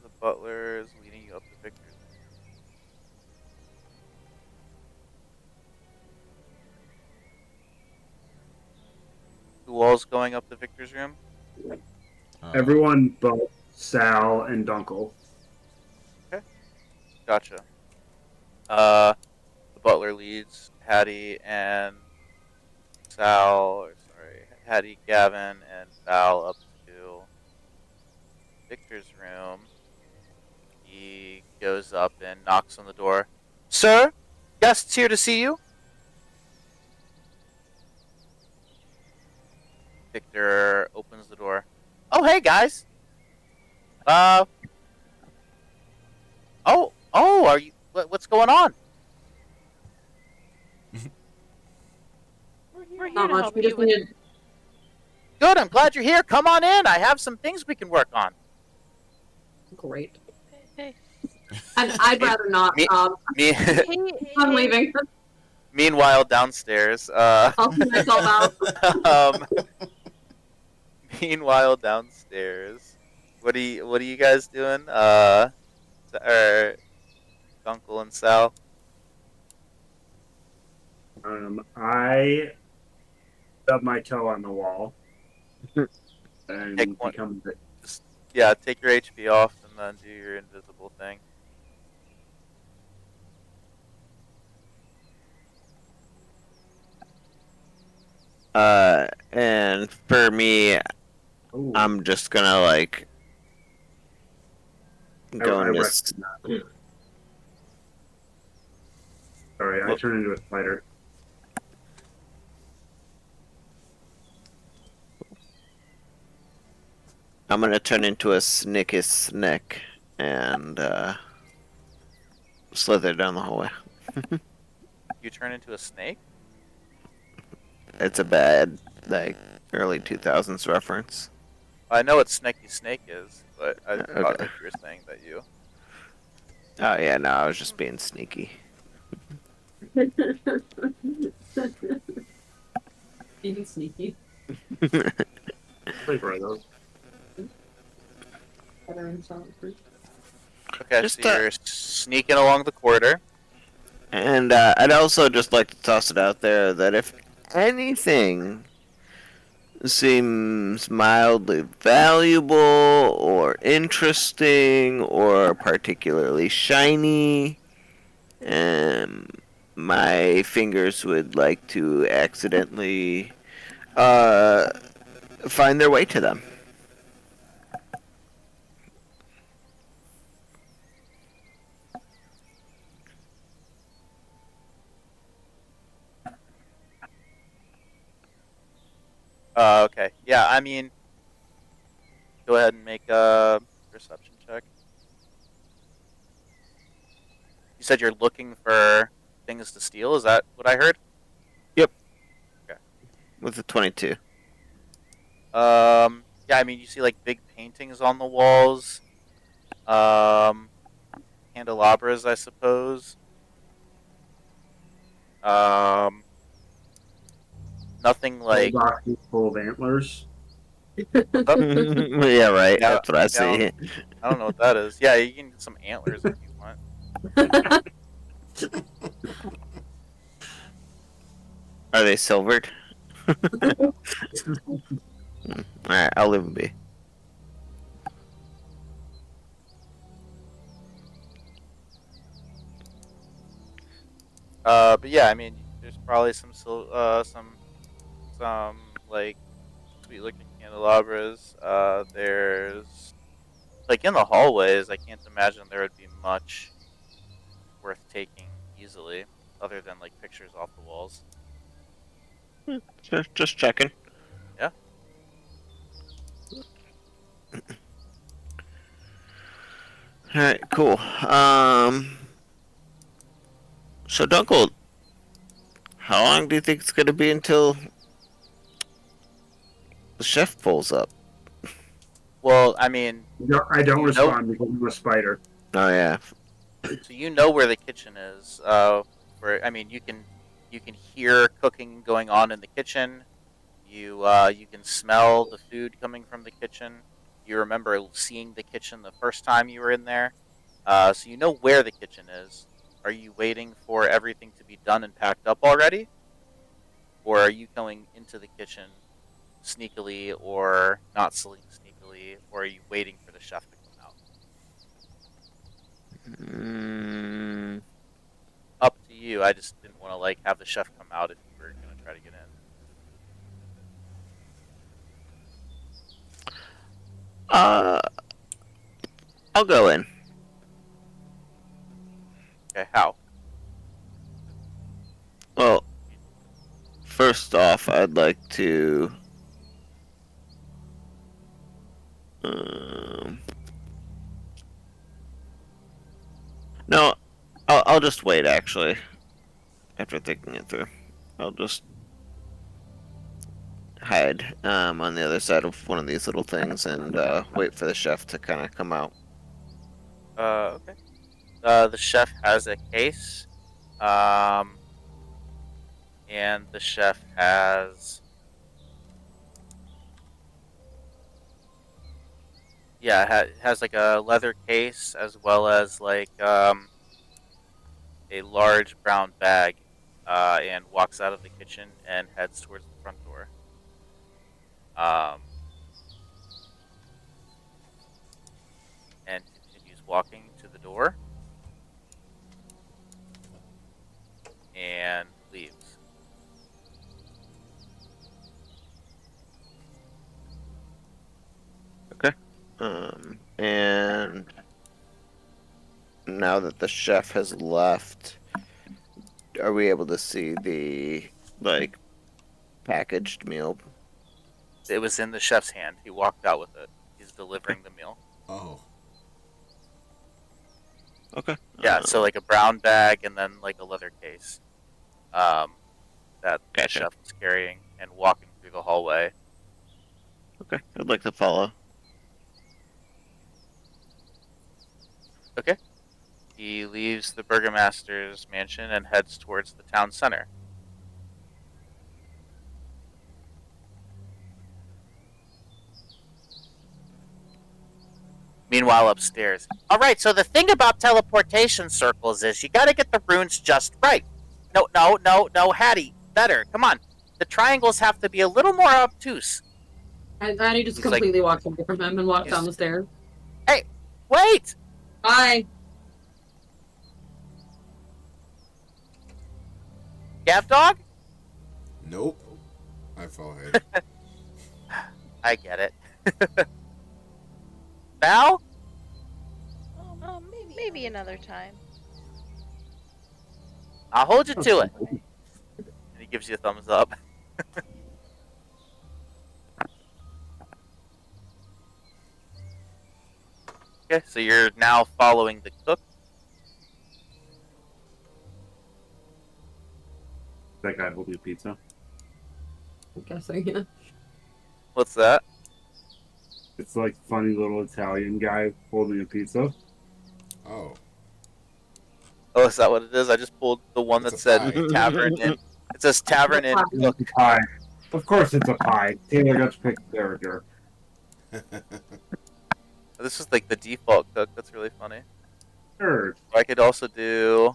The butler is leading you up to Victor's room. Who all's going up to Victor's room? Everyone but Sal and Dunkel. Gotcha. The butler leads Hattie and Hattie, Gavin, and Sal up to Victor's room. He goes up and knocks on the door. Sir, guests here to see you. Victor opens the door. Oh, hey guys. Are you? What's going on? We're here Not to much. help We you just with. need. Good. I'm glad you're here. Come on in. I have some things we can work on. Great. Hey, And I'd rather not. Me- Me- I'm leaving. Meanwhile, downstairs. I'll see myself out. Meanwhile, downstairs. What are you guys doing? Uncle and Sal. I stub my toe on the wall and Take one. become. Yeah, take your HP off and then do your invisible thing. And for me, Ooh, I'm just gonna go I into. rest. Sorry, I turned into a spider. I'm gonna turn into a snicky snick and slither down the hallway. You turn into a snake? It's a bad, like, early 2000s reference. I know what Sneaky Snake is, but I thought Okay. that you were saying that you. Oh, yeah, no, I was just being sneaky. Being sneaky. Play Brazos. Okay, Just, so you're sneaking along the corridor. And I'd also just like to toss it out there that if anything seems mildly valuable or interesting or particularly shiny, um, my fingers would like to accidentally find their way to them. Okay. Yeah, I mean, go ahead and make a perception check. You said you're looking for things to steal. Is that what I heard? Yep. Okay. With a 22. Yeah, I mean, you see like big paintings on the walls. Um, candelabras, I suppose. Um, nothing like. Boxes full of antlers. Yeah, right. Yeah, That's what I yeah, see. I don't know what that is. Yeah, you can get some antlers if you want. Are they silvered? Alright, I'll leave them be. But yeah, I mean, there's probably some like sweet looking candelabras. There's like in the hallways. I can't imagine there would be much worth taking easily, other than like pictures off the walls. Just checking. Yeah. Alright, cool. So Dunkel, how long do you think it's gonna be until the chef pulls up? Well, I mean, No, I don't You know- respond because I'm a spider. Oh yeah. so you know where the kitchen is. Where I mean, you can hear cooking going on in the kitchen. You can smell the food coming from the kitchen. You remember seeing the kitchen the first time you were in there. So you know where the kitchen is. Are you waiting for everything to be done and packed up already? Or are you going into the kitchen sneakily or not sneakily? Or are you waiting for the chef to come out? Mm, Up to you. I just didn't want to like have the chef come out if you were going to try to get in. uh, I'll go in. Okay, how? Well, first off, I'd like to. Um, no, I'll just wait. Actually, after thinking it through, I'll just hide on the other side of one of these little things and wait for the chef to kind of come out. Okay. The chef has a case. Um, and the chef has. Yeah, has like a leather case as well as like a large brown bag, and walks out of the kitchen and heads towards the front door. Um, and continues walking to the door and leaves. And now that the chef has left, are we able to see the like packaged meal? It was in the chef's hand. He walked out with it. He's delivering the meal. Oh. Okay. Yeah, so like a brown bag and then like a leather case. That the Gotcha. chef was carrying and walking through the hallway. Okay, I'd like to follow. Okay. He leaves the burgomaster's mansion and heads towards the town center. Meanwhile, upstairs. All right, so the thing about teleportation circles is you got to get the runes just right. No, Hattie, better. Come on. The triangles have to be a little more obtuse. Annie just He's completely walked away from him and walked down the stairs. Hey, wait! Bye. Gav dog? Nope. I fall ahead. I get it. Val? Maybe another time. I'll hold you to it. And he gives you a thumbs up. Okay, so you're now following the cook. That guy holding a pizza. I'm guessing, yeah. What's that? It's like funny little Italian guy holding a pizza. Oh. Oh, is that what it is? I just pulled the one that It's a said pie. Tavern Inn. It says Tavern Inn Cook. It's a pie. Of course it's a pie. Taylor got to pick a character. This is like the default cook. That's really funny. Sure. I could also do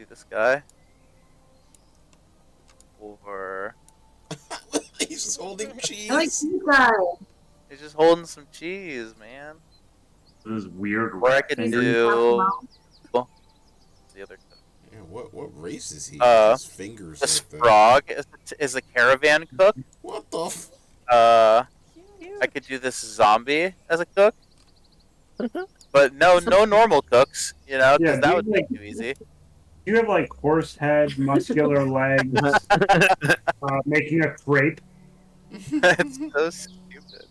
this guy. Or He's just holding cheese. I like pizza. he's just holding some cheese, man. Those weird Or I could fingers. do the other cook. Yeah, what race is he? Uh, His fingers This like that. frog is a caravan cook. What the f... I could do this zombie as a cook. But no normal cooks, you know, because Yeah, that dude, would like- be too easy. You have like horse head, muscular legs, making a crepe. It's so stupid.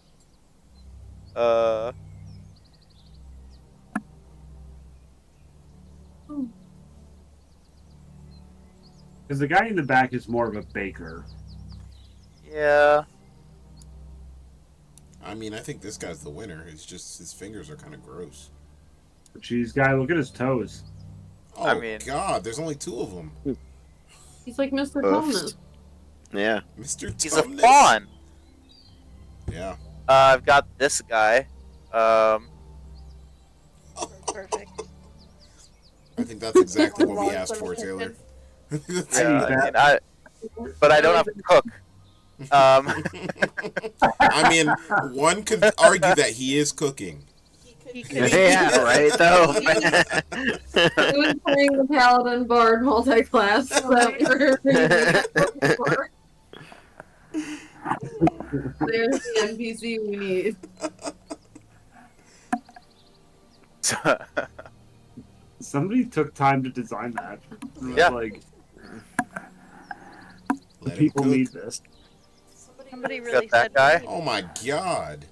Because the guy in the back is more of a baker. Yeah. I mean, I think this guy's the winner. It's just his fingers are kind of gross. The cheese guy, look at his toes. Oh, I mean- God, there's only two of them. He's like Mr. Oof. Thomas. Yeah. Mr. He's a Tumnus. fawn. Yeah. I've got this guy. Perfect. I think that's exactly what we asked for, Taylor. Yeah, but I don't have to cook. I mean, one could argue that he is cooking. He could Yeah, right, though. He was playing the Paladin Bard multi-class that we're There's the NPC we need. Somebody took time to design that. Yeah. Like, Let him people cook. need this. Somebody really that said guy? Oh my God.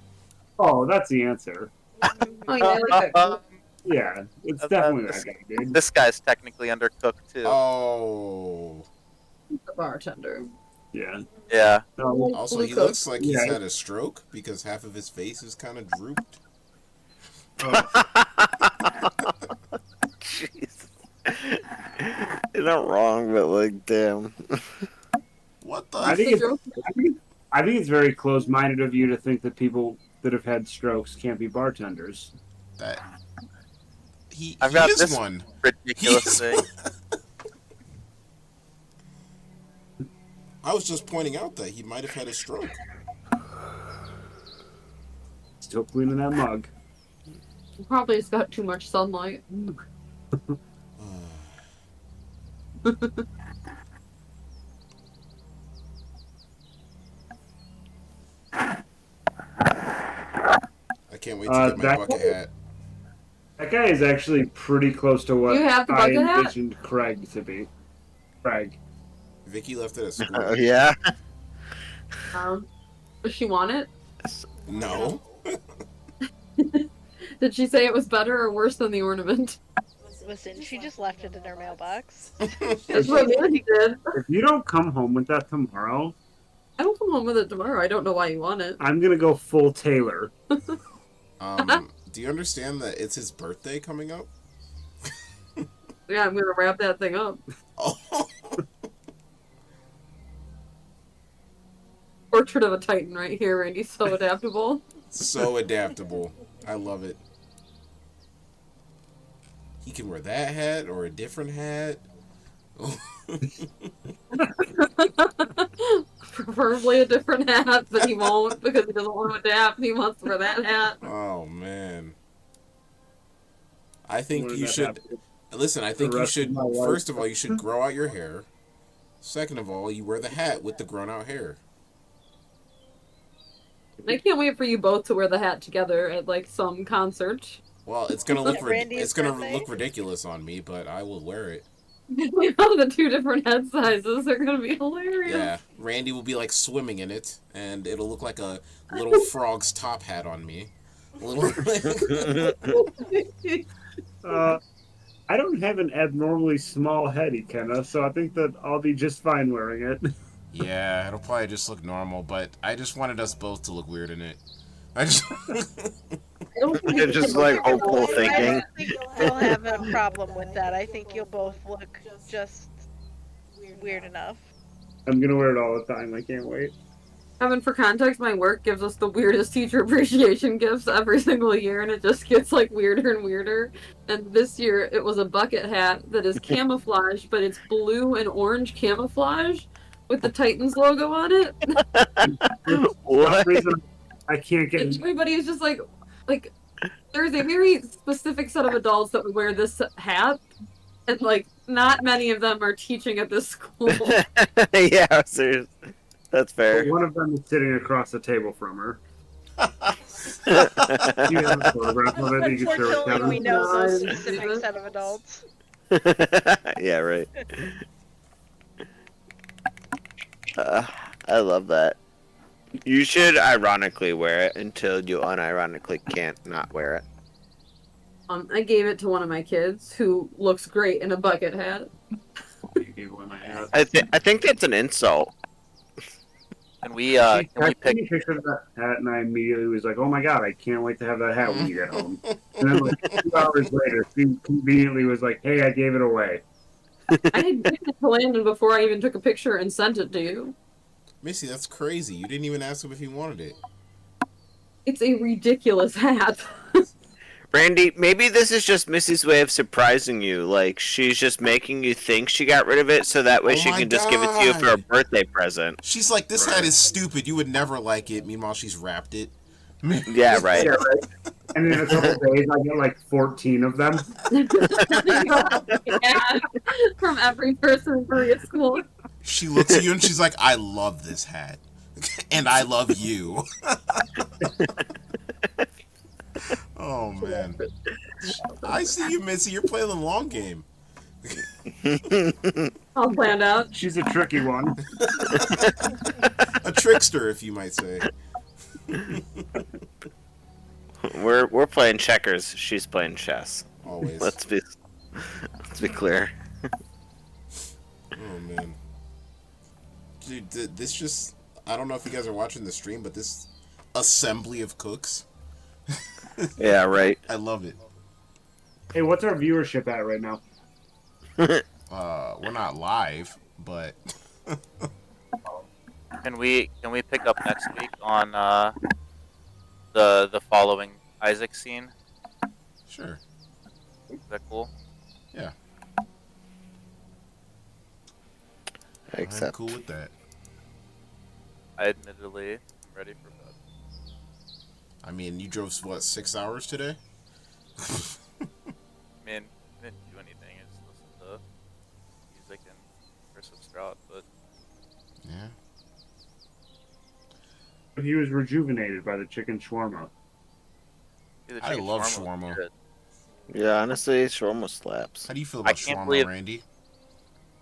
Oh, that's the answer. Oh, yeah, I like that. Yeah, it's That's definitely not that guy, dude. This guy's technically undercooked too. Oh. The bartender. Yeah. Yeah. No, Also, he Blue coat. looks like he's Yeah. had a stroke because half of his face is kind of drooped. Jeez. You're not wrong, but like, damn. What the? I think it's very close-minded of you to think that people that have had strokes can't be bartenders. That he I've got is this one. ridiculous thing. I was just pointing out that he might have had a stroke. Still cleaning that mug. Probably has got too much sunlight. I can't wait to get my that- bucket hat. That guy is actually pretty close to what You have the I bucket hat? envisioned Craig to be. Craig. Vicky left it at school. Oh, yeah. Does she want it? No. Did she say it was better or worse than the ornament? Listen, she just left it in her mailbox. That's what Mandy did. If you don't come home with that tomorrow, I will come home with it tomorrow. I don't know why you want it. I'm gonna go full Taylor. Do you understand that it's his birthday coming up? Yeah, I'm gonna wrap that thing up. Oh. Portrait of a Titan right here, Randy. So adaptable. So adaptable. I love it. He can wear that hat or a different hat. Preferably a different hat, but he won't because he doesn't want to adapt. He wants to wear that hat. Oh man. I think What you did that should happen? listen. I think The you rest of should. my life. First of all, you should grow out your hair. Second of all, you wear the hat with the grown out hair. I can't wait for you both to wear the hat together at like some concert. Well, it's gonna look Randy's it's gonna birthday? look ridiculous on me, but I will wear it. The two different head sizes are gonna be hilarious. Yeah, Randy will be like swimming in it, and it'll look like a little frog's top hat on me. I don't have an abnormally small head, Ikenna, so I think that I'll be just fine wearing it. Yeah, it'll probably just look normal, but I just wanted us both to look weird in it. I just. I don't think It's just like hopeful I thinking. don't think you'll have a problem with that. I think you'll both look just weird enough. I'm gonna wear it all the time. I can't wait. Evan, for context, my work gives us the weirdest teacher appreciation gifts every single year, and it just gets like weirder and weirder. And this year, it was a bucket hat that is camouflage, but it's blue and orange camouflage with the Titans logo on it. For What? some reason, I can't get. And everybody is just like, there's a very specific set of adults that would wear this hat, and like, not many of them are teaching at this school. Yeah, seriously. That's fair. One of them is sitting across the table from her. You have a photograph of it you can share with Unfortunately, we Kevin. know those No, specific set of adults. Yeah, right. I love that. You should ironically wear it until you unironically can't not wear it. I gave it to one of my kids who looks great in a bucket hat. You gave away my hat. I think that's an insult. Can we She can we texted me pick? a picture of that hat, and I immediately was like, "Oh my god, I can't wait to have that hat when you get home." And then, like 2 hours later, she conveniently was like, "Hey, I gave it away." I had given it to Landon before I even took a picture and sent it to you. Missy, that's crazy. You didn't even ask him if he wanted it. It's a ridiculous hat. Randy, maybe this is just Missy's way of surprising you. Like, she's just making you think she got rid of it so that way Oh she my can just give it to you for a God. birthday present. She's like, this hat is stupid. You would never like it. Meanwhile, she's wrapped it. Yeah, right. Yeah, right. And in a couple days, I get like 14 of them. Yeah, from every person in Korea school. She looks at you and she's like, I love this hat. And I love you. Oh, man. I see you, Missy. You're playing the long game. All planned out. She's a tricky one. A trickster, if you might say. We're playing checkers. She's playing chess. Always. Let's be clear. Oh, man. Dude, this just... I don't know if you guys are watching the stream, but this assembly of cooks, Yeah, right. I love it. Hey, what's our viewership at right now? We're not live, but... Can we pick up next week on the following Isaac scene? Sure. Is that cool? Yeah. I'm Except cool with that. I admittedly am ready for bed. I mean, you drove, what, 6 hours today? I mean, I didn't do anything. I just listened to music and Curse of Strahd, but Yeah. He was rejuvenated by the chicken shawarma. dude, the I chicken love was shawarma. good. yeah, honestly, shawarma slaps. How do you feel I about can't shawarma, believe- Randy?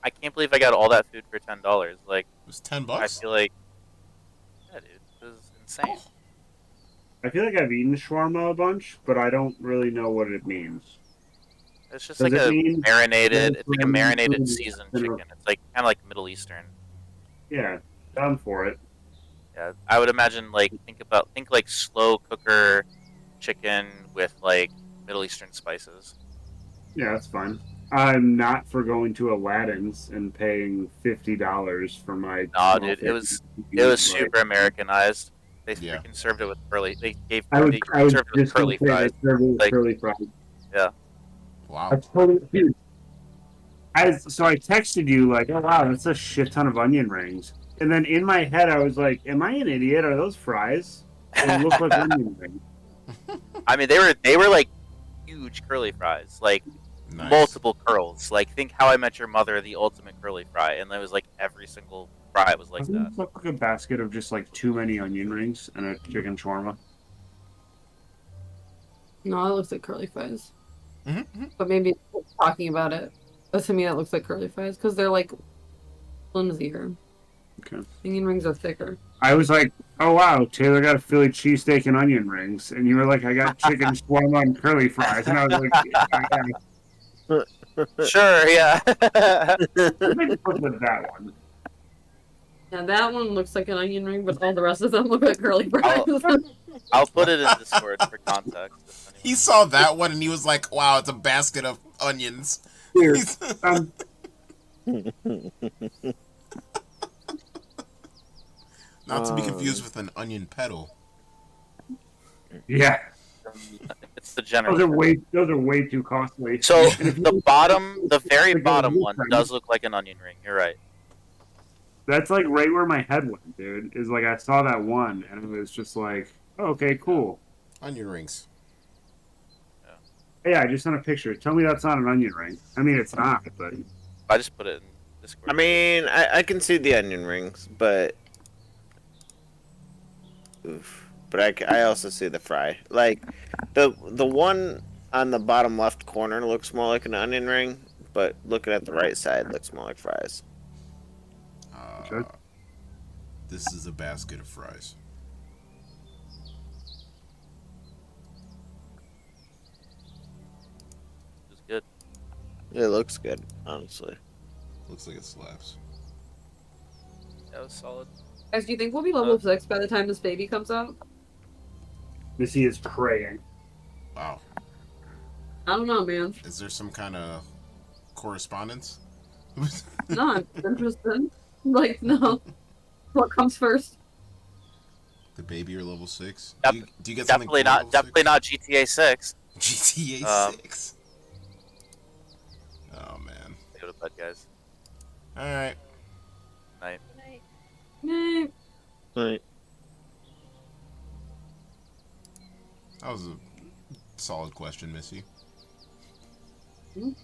I can't believe I got all that food for $10. Like, It was $10. I feel like, yeah, dude, this is insane. I feel like I've eaten shawarma a bunch, but I don't really know what it means. It's just Does like it a mean marinated. It's like a Mediterranean marinated food? seasoned chicken. It's like kind of like Middle Eastern. Yeah, down for it. Yeah, I would imagine like think like slow cooker chicken with like Middle Eastern spices. Yeah, that's fine. I'm not for going to Aladdin's and paying $50 for my Nah, small dude, it family. was it was Like, super Americanized. They Yeah. freaking served it with curly. They I was served it with just gonna curly say fries. that serving with Like curly fries. yeah, Wow. That's totally huge. So I texted you like, oh wow, that's a shit ton of onion rings. And then in my head, I was like, am I an idiot? Are those fries? They look like onion rings. I mean they were like huge curly fries, like Nice. multiple curls. Like think How I Met Your Mother, the ultimate curly fry, and it was like every single fry was like Doesn't that. this look like a basket of just like too many onion rings and a chicken shawarma? No, it looks like curly fries. Mm-hmm. But maybe talking about it. But to me, that looks like curly fries because they're like flimsier. Okay. Onion rings are thicker. I was like, oh wow, Taylor got a Philly cheesesteak and onion rings, and you were like, I got chicken shawarma and curly fries, and I was like, Sure, yeah. I think look at that one. Now that one looks like an onion ring, but all the rest of them look like curly fries. I'll put it in Discord for context. If anyone- He saw that one and he was like, "Wow, it's a basket of onions." Here, Not to be confused with an onion petal. yeah, It's the general. those are way too costly. So And if you the very look at bottom this one one, does look like an onion ring. You're right. That's like right where my head went, dude. Is like I saw that one, and it was just like, oh, okay, cool. Onion rings. Yeah, I just sent a picture. Tell me that's not an onion ring. I mean, it's not, but I just put it in Discord. I mean, I can see the onion rings, but oof. But I also see the fry. Like the one on the bottom left corner looks more like an onion ring, but looking at the right side looks more like fries. Sure. This is a basket of fries. It's good. It looks good, honestly. Looks like it slaps. That was solid. Guys, do you think we'll be level 6 by the time this baby comes out? Missy is praying. Wow. I don't know, man. Is there some kind of correspondence? No, I'm interested. Like, no. What comes first? The baby or level 6? Yep. Do you get something Definitely cool not. level Definitely 6? not GTA 6. GTA 6. Oh man. Go to bed, guys. All right. Night. Nah. Right. That was a solid question, Missy. Who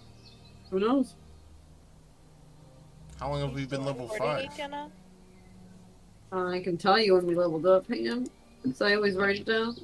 knows? How long have we been level 5? I can tell you when we leveled up, hang on. Because I always write it down.